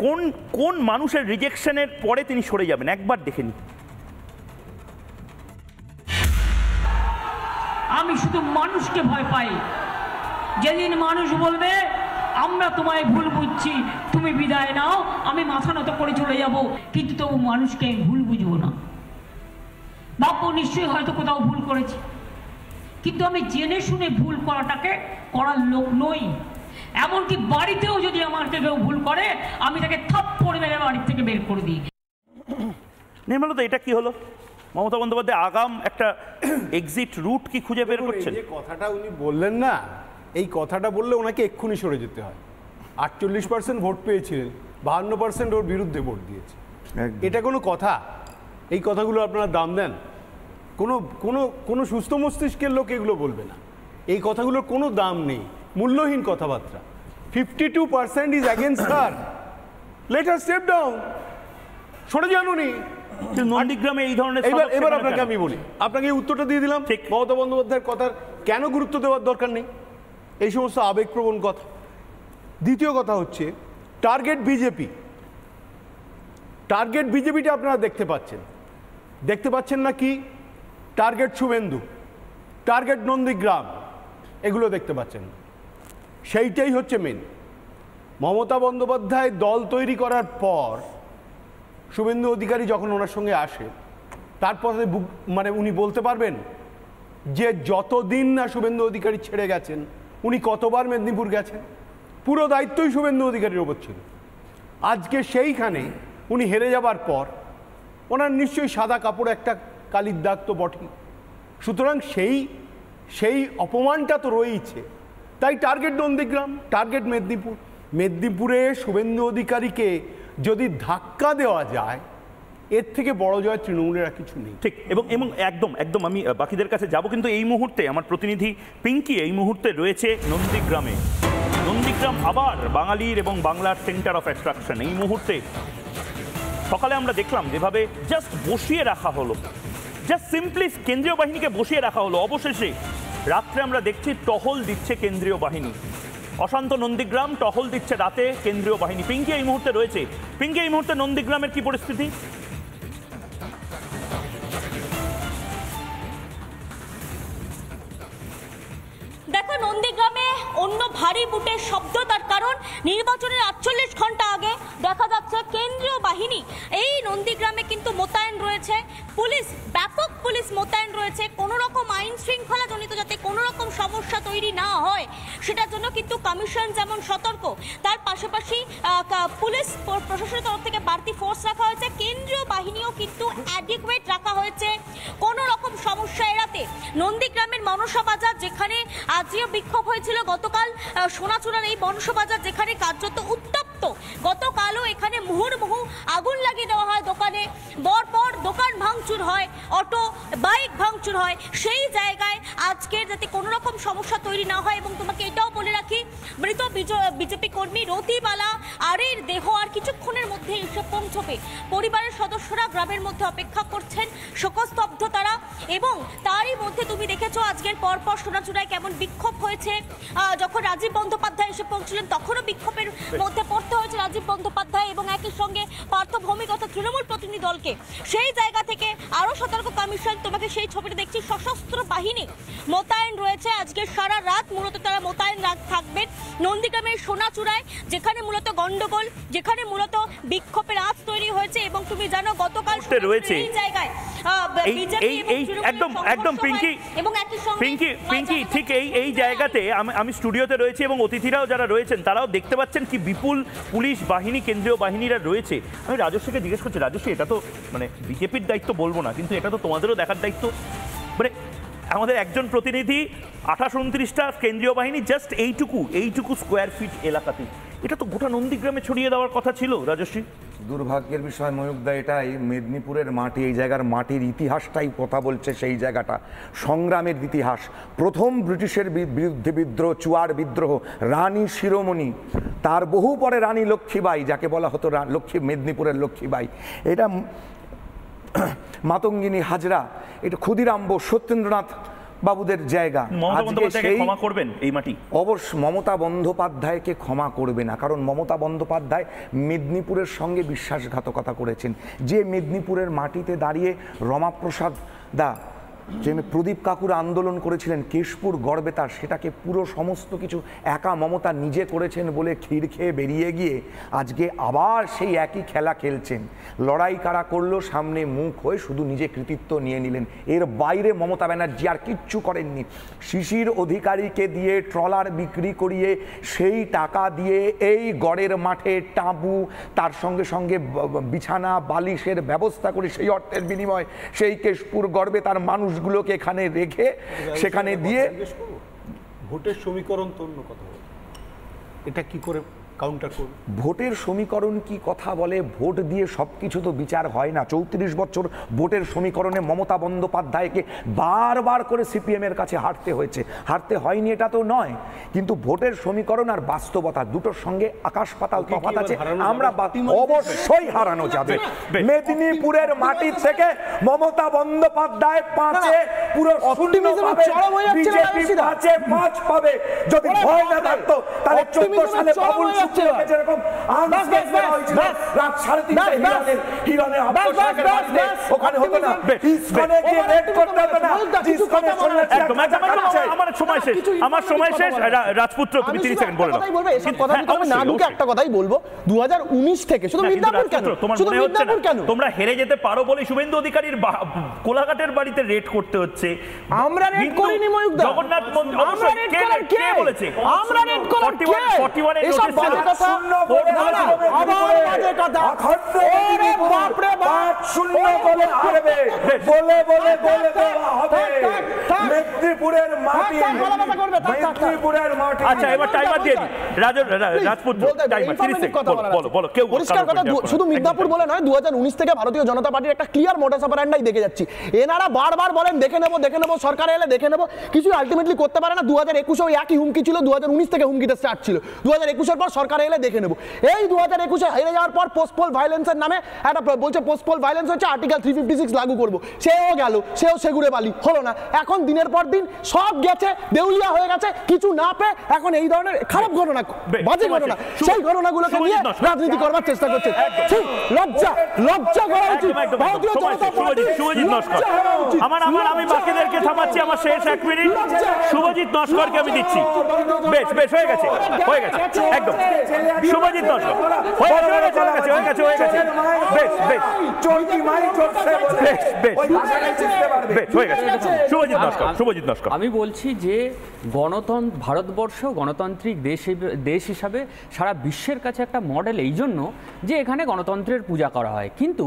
[SPEAKER 1] কোন মানুষের রিজেকশনের পরে তিনি সরে যাবেন একবার দেখে নিন।
[SPEAKER 12] আমি শুধু মানুষকে ভয় পাই। যেদিন মানুষ বলবে আমরা তোমায় ভুল বুঝছি, তুমি বিদায় নাও, আমি মাথা নত করে চলে যাব, কিন্তু তবু মানুষকে ভুল বুঝবো না। বাপু নিশ্চয়ই হয়তো কোথাও ভুল করেছি, কিন্তু আমি জেনে শুনে ভুল করার লোক নই। এমনকি বাড়িতেও যদি আমাকে কেউ ভুল করে আমি তাকে থাপ্পড় মেরে বাড়ি থেকে বের করে দিই।
[SPEAKER 1] নির্মলদা, এটা কি হলো? মমতা বন্দ্যোপাধ্যায় আগাম একটা এক্সিট রুট কি খুঁজে বের করছেন?
[SPEAKER 6] যে কথাটা উনি বললেন না, এই কথাটা বললে ওনাকে এক্ষুনি সরে যেতে হয়। 48% ভোট পেয়েছিলেন, 52% ওর বিরুদ্ধে ভোট দিয়েছে। এটা কোনো কথা? এই কথাগুলো আপনারা দাম দেন? কোনো কোনো কোনো সুস্থ মস্তিষ্কের লোক এগুলো বলবে না। এই কথাগুলোর কোনো দাম নেই, মূল্যহীন কথাবার্তা। 52% is against her, let her step down, সরে যান উনি।
[SPEAKER 1] নন্দীগ্রামে এই ধরনের
[SPEAKER 6] এবার আপনাকে আমি বলি, আপনাকে এই উত্তরটা দিয়ে দিলাম। মমতা বন্দ্যোপাধ্যায়ের কথার কেন গুরুত্ব দেওয়ার দরকার নেই, এই সমস্ত আবেগপ্রবণ কথা। দ্বিতীয় কথা হচ্ছে টার্গেট বিজেপি। টার্গেট বিজেপিটা আপনারা দেখতে পাচ্ছেন না কি? টার্গেট শুভেন্দু, টার্গেট নন্দীগ্রাম, এগুলো দেখতে পাচ্ছেন না। সেইটাই হচ্ছে মেন। মমতা বন্দ্যোপাধ্যায় দল তৈরি করার পর শুভেন্দু অধিকারী যখন ওনার সঙ্গে আসে, তারপরে মানে উনি বলতে পারবেন যে যতদিন না শুভেন্দু অধিকারী ছেড়ে গেছেন উনি কতবার মেদিনীপুর গেছেন? পুরো দায়িত্বই শুভেন্দু অধিকারীর ওপর ছিল। আজকে সেইখানে উনি হেরে যাবার পর ওনার নিশ্চয়ই সাদা কাপড় একটা কালির দাগ তো বটেই। সুতরাং সেই অপমানটা তো রয়েছে। তাই টার্গেট নন্দীগ্রাম, টার্গেট মেদিনীপুর। মেদিনীপুরে শুভেন্দু অধিকারীকে যদি ধাক্কা দেওয়া যায়, এর থেকে বড় জয় তৃণমূলের আর কিছু নেই।
[SPEAKER 1] ঠিক, এবং একদম আমি বাকিদের কাছে যাব, কিন্তু এই মুহূর্তে আমার প্রতিনিধি পিঙ্কি এই মুহূর্তে রয়েছে নন্দীগ্রামে। নন্দীগ্রাম আবার বাঙালির এবং বাংলার সেন্টার অফ অ্যাট্রাকশন। এই মুহূর্তে সকালে আমরা দেখলাম যেভাবে জাস্ট বসিয়ে রাখা হলো, জাস্ট সিম্পলি কেন্দ্রীয় বাহিনীকে বসিয়ে রাখা হলো। অবশেষে রাত্রে আমরা দেখছি টহল দিচ্ছে কেন্দ্রীয় বাহিনী। অশান্ত নন্দীগ্রাম, টহল দিচ্ছে রাতে কেন্দ্রীয় বাহিনী। পিঙ্কি এই মুহূর্তে রয়েছে। পিঙ্কি, এই মুহূর্তে নন্দীগ্রামের কি পরিস্থিতি?
[SPEAKER 7] দেখো, নন্দীগ্রামে অন্য ভারী বুটের শব্দ, তার কারণ নির্বাচনের 48 ঘন্টা আগে দেখা যাচ্ছে কেন্দ্রীয় বাহিনী এই নন্দীগ্রামে কিন্তু মোতায়েন রয়েছে। পুলিশ, ব্যাপক পুলিশ মোতায়েন রয়েছে কোনো রকম আইন শৃঙ্খলা জনিত যাতে কোনো রকম সমস্যা তৈরি না হয় সেটার জন্য কিন্তু কমিশন যেমন সতর্ক, তার পাশাপাশি পুলিশ প্রশাসনের তরফ থেকে বাড়তি ফোর্স রাখা হয়েছে, কেন্দ্রীয় বাহিনীও কিন্তু অ্যাডিকুয়েট রাখা হয়েছে কোনো রকম সমস্যা এড়াতে। নন্দীগ্রামের মনসা বাজার, যেখানে আজও বিক্ষোভ হয়েছিল গতকাল, সোনাচূড়ার এই মনসা বাজার যেখানে কার্যত উত্তপ্ত, গতকালও এখানে মুহুর্মুহু আগুন লাগিয়ে দেওয়া হয় দোকানে, পরপর দোকান ভাঙচুর হয়, অটো বাইক ভাঙচুর হয়। সেই জায়গায় আজকের যাতে কোনো রকম সমস্যা তৈরি না হয়, এবং তোমাকে এটাও বলে রাখি, মৃত বিজেপি কর্মী রতিবালা আরের দেহ আর কিছুক্ষণের মধ্যে এসে পৌঁছবে। পরিবারের সদস্যরা গ্রামের মধ্যে অপেক্ষা করছেন, শোকস্তব্ধ তারা। এবং তারই মধ্যে তুমি দেখেছো আজকের পরপর সোনাচূড়ায় কেমন বিক্ষোভ হয়েছে। যখন রাজীব বন্দ্যোপাধ্যায় এসে পৌঁছলেন তখনও বিক্ষোভের মধ্যে পড়তে হয়েছে রাজীব বন্দ্যোপাধ্যায় এবং একই সঙ্গে পার্থ ভৌমিক অর্থাৎ তৃণমূল প্রতিনিধি দলকে। সেই জায়গা থেকে আরও সতর্ক কমিশন, তোমাকে সেই ছবিটা দেখছি, সশস্ত্র বাহিনী মোতায়েন রয়েছে। আজকে সারা রাত মূলত তারা মোতায়েন থাকবেন নন্দীগ্রামের সোনাচূড়ায়, যেখানে মূলত গন্ডগোল, যেখানে মূলত বিক্ষোভের আঁচ তৈরি হয়েছে। এবং তুমি জানো গতকাল রয়েছে এই জায়গায়
[SPEAKER 1] একদম পিঙ্কি ঠিক এই জায়গাতে আমি স্টুডিওতে রয়েছি এবং অতিথিরাও যারা রয়েছেন তারাও দেখতে পাচ্ছেন কি বিপুল পুলিশ বাহিনী, কেন্দ্রীয় বাহিনীরা রয়েছে। আমি রাজস্বীকে জিজ্ঞেস করছি, রাজস্বী, এটা তো মানে বিজেপির দায়িত্ব বলবো না, কিন্তু এটা তো তোমাদেরও দেখার দায়িত্ব। মানে আমাদের একজন প্রতিনিধি 28-29টা কেন্দ্রীয় বাহিনী জাস্ট এইটুকু স্কোয়ার ফিট এলাকাতে, এটা তো গোটা নন্দীগ্রামে ছড়িয়ে দেওয়ার কথা ছিল। রাজস্বী,
[SPEAKER 11] দুর্ভাগ্যের বিষয় ময়ূকদা, এটাই মেদিনীপুরের মাটি, এই জায়গার মাটির ইতিহাসটাই কথা বলছে। সেই জায়গাটা সংগ্রামের ইতিহাস। প্রথম ব্রিটিশের বিরুদ্ধে বিদ্রোহ, চুয়ার বিদ্রোহ, রানী শিরোমণি, তার বহু পরে রানী লক্ষ্মীবাই, যাকে বলা হতো মেদিনীপুরের লক্ষ্মীবাই, এটা মাতঙ্গিনী হাজরা, এটা ক্ষুদিরাম বোস, সত্যেন্দ্রনাথ বাবুদের জায়গা।
[SPEAKER 1] ক্ষমা করবেন এই মাটি?
[SPEAKER 11] অবশ্য মমতা বন্দ্যোপাধ্যায়কে ক্ষমা করবে না, কারণ মমতা বন্দ্যোপাধ্যায় মেদিনীপুরের সঙ্গে বিশ্বাসঘাতকতা করেছেন। যে মেদিনীপুরের মাটিতে দাঁড়িয়ে রমাপ্রসাদ দা, যে প্রদীপ কাকুর আন্দোলন করেছিলেন কেশপুর গড়বেতার, সেটাকে পুরো সমস্ত কিছু একা মমতা নিজে করেছেন বলে ক্ষীর খেয়ে বেরিয়ে গিয়ে আজকে আবার সেই একই খেলা খেলছেন। লড়াই কারা করলো, সামনে মুখ হয়ে শুধু নিজে কৃতিত্ব নিয়ে নিলেন। এর বাইরে মমতা ব্যানার্জি আর কিচ্ছু করেননি। শিশির অধিকারীকে দিয়ে ট্রলার বিক্রি করিয়ে সেই টাকা দিয়ে এই গড়ের মাঠে টাবু, তার সঙ্গে সঙ্গে বিছানা বালিশের ব্যবস্থা করে সেই অর্থের বিনিময় সেই কেশপুর গড়বেতার মানুষ গুলোকে এখানে রেখে সেখানে দিয়ে
[SPEAKER 6] ভোটের সমীকরণ তো অন্য কথা। এটা কি করে কাউন্টার করুন।
[SPEAKER 11] ভোটের সমীকরণ কি কথা বলে, ভোট দিয়ে সব কিছু তো বিচার হয় না। 34 বছর ভোটের সমীকরণে মমতা বন্দ্যোপাধ্যায়কে বারবার করে সিপিএমের কাছে হারতে হয়েছে, হারতে হয়নি এটা তো নয়, কিন্তু ভোটের সমীকরণ আর বাস্তবতা দুটোর সঙ্গে আকাশ পাতাল তফাৎ আছে। আমরা অবশ্যই হারানো যাবে। মেদিনীপুরের মাটি থেকে মমতা বন্দ্যোপাধ্যায় 5-এ পুরো শূন্য পাবে, বিজেপি 5-এ 5 পাবে। যদি ভয় না থাকতো তাহলে 14 সালে বাবুল সুপ্রিয়কে যেরকম রাত 3:30 হিরণে ওখানে হতো না, ইসকনে গিয়ে রেড করতে হতো না।
[SPEAKER 1] আমার সময় শেষ। রাজপুত্র তুমি 30 সেকেন্ড বলে
[SPEAKER 10] না ঢুকে একটা কথাই বলবো, 2019 থেকে শুধু মিদনাপুর কেন, শুধু মিদনাপুর কেন,
[SPEAKER 1] তোমরা হেরে যেতে পারো বলে শুভেন্দু অধিকারীর কোলাঘাটের বাড়িতে রেড করতে হচ্ছে।
[SPEAKER 10] আমরা রেড করিনি ময়ূকদা,
[SPEAKER 1] জগন্নাথ মন্দির
[SPEAKER 10] আমরা রেড করার কে বলেছে? আমরা রেড করার কে?
[SPEAKER 1] 41 এর
[SPEAKER 10] এসব বাজে কথা, আবার বাজে কথা। ওরে বাপ রে বাপ,
[SPEAKER 11] 5-0 বলে হারবে বলে বলে বলে দেওয়া হবে। মেদিনীপুরের মাটি, মেদিনীপুরের মাটি।
[SPEAKER 1] আচ্ছা এবার টাইমার দিয়ে দিই। রাজপুত্র টাইমার 30 সেকেন্ড বলো বলো। কেউ
[SPEAKER 10] পরিষ্কার কথা, শুধু মিদনাপুর বলে নয়, 2019 থেকে ভারতীয় জনতা পার্টির একটা ক্লিয়ার মোটাস অপারেন্ডাই দেখে যাচ্ছি। এনারা বারবার বলেন দেখে নেব দেখে নেব, সরকার এলে দেখে নেব, কিছু আলটিমেটলি করতে পারে না। 2021-এও একই হুমকি ছিল, 2019 থেকে হুমকিটা স্টার্ট ছিল। 2021-এর পর সরকার এলে দেখে নেব। এই 2021-এ হেরে যাওয়ার পর পোস্টপোল ভায়োলেন্সের নামে একটা বলছে পোস্টপোল ভায়োলেন্স হচ্ছে, আর্টিকেল 356 লাগু করবো। সেও গেল, সেও সেগুড়ে বালি হলো না। এখন দিনের পর দিন সব গেছে, দেউলিয়া হয়ে গেছে, কিছু না পেয়ে এখন এই ধরনের খারাপ ঘটনা, বাজে ঘটনা, সেই ঘটনাগুলোকে নিয়ে রাজনীতি করবার চেষ্টা করছে। লজ্জা লজ্জা করা উচিত ভারতীয় জনতা পার্টির।
[SPEAKER 1] আমি বাকিদেরকে থামাচ্ছি, আমার শেষ 1 মিনিট। শুভজিৎ নস্করকে আমি দিচ্ছি। বেশ বেশ হয়ে গেছে হয়ে গেছে একদম। শুভজিৎ নস্কর হয়ে গেছে হয়ে গেছে। বেশ বেশ শুভজিৎ নস্কর।
[SPEAKER 9] আমি বলছি যে ভারতবর্ষ গণতান্ত্রিক দেশ হিসাবে সারা বিশ্বের কাছে একটা মডেল, এই জন্য যে এখানে গণতন্ত্রের পূজা করা হয়। কিন্তু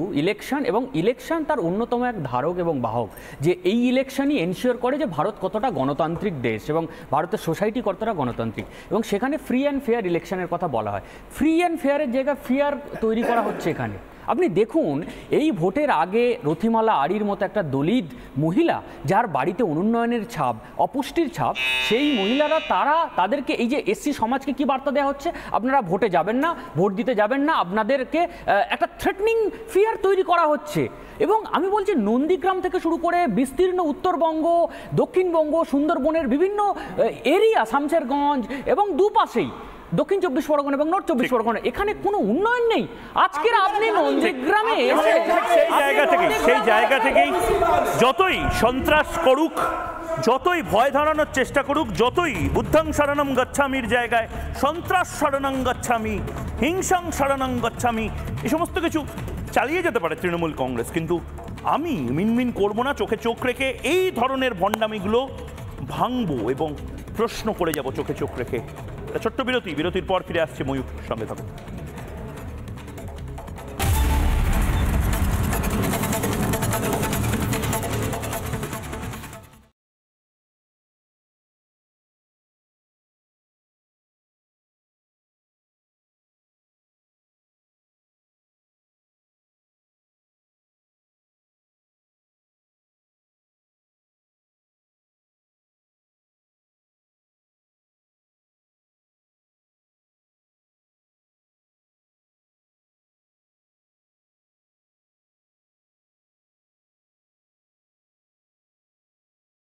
[SPEAKER 9] ইলেকশন তার অন্যতম এক ধারক এবং বাহক, যে এই ইলেকশনই এনশিওর করে যে ভারত কতটা গণতান্ত্রিক দেশ এবং ভারতের সোসাইটি কতটা গণতান্ত্রিক, এবং সেখানে ফ্রি অ্যান্ড ফেয়ার ইলেকশনের কথা বলা হয়। ফ্রি অ্যান্ড ফেয়ারের জায়গায় ফেয়ার তৈরি করা হচ্ছে এখানে। আপনি দেখুন, এই ভোটের আগে রথিমালা আড়ির মতো একটা দলিত মহিলা, যার বাড়িতে অনুন্নয়নের ছাপ, অপুষ্টির ছাপ, সেই মহিলারা তাদেরকে এই যে এসসি সমাজকে কি বার্তা দেওয়া হচ্ছে, আপনারা ভোটে যাবেন না, ভোট দিতে যাবেন না, আপনাদেরকে একটা থ্রেটনিং ফিয়ার তৈরি করা হচ্ছে। এবং আমি বলছি নন্দীগ্রাম থেকে শুরু করে বিস্তীর্ণ উত্তরবঙ্গ, দক্ষিণবঙ্গ, সুন্দরবনের বিভিন্ন এরিয়া, শামশেরগঞ্জ এবং দুপাশেই দক্ষিণ 24 পরগনা এবং নর্থ 24 পরগনা, এখানে কোনো উন্নয়ন নেই। আজকের আপনি নন্দীগ্রামে
[SPEAKER 1] সেই জায়গা থেকেই যতই সন্ত্রাস করুক, যতই ভয় ধরানোর চেষ্টা করুক, যতই বুদ্ধং শরণম গচ্ছামির জায়গায় সন্ত্রাস শরণং গচ্ছামি, হিংসাং শরণং গচ্ছামি, এই সমস্ত কিছু চালিয়ে যেতে পারে তৃণমূল কংগ্রেস, কিন্তু আমি মিনমিন করবো না, চোখে চোখ রেখে এই ধরনের ভণ্ডামিগুলো ভাঙবো এবং প্রশ্ন করে যাব চোখে চোখ রেখে। ছোট্ট বিরতির পর ফিরে আসছে ময়ূর, সঙ্গে থাকুন।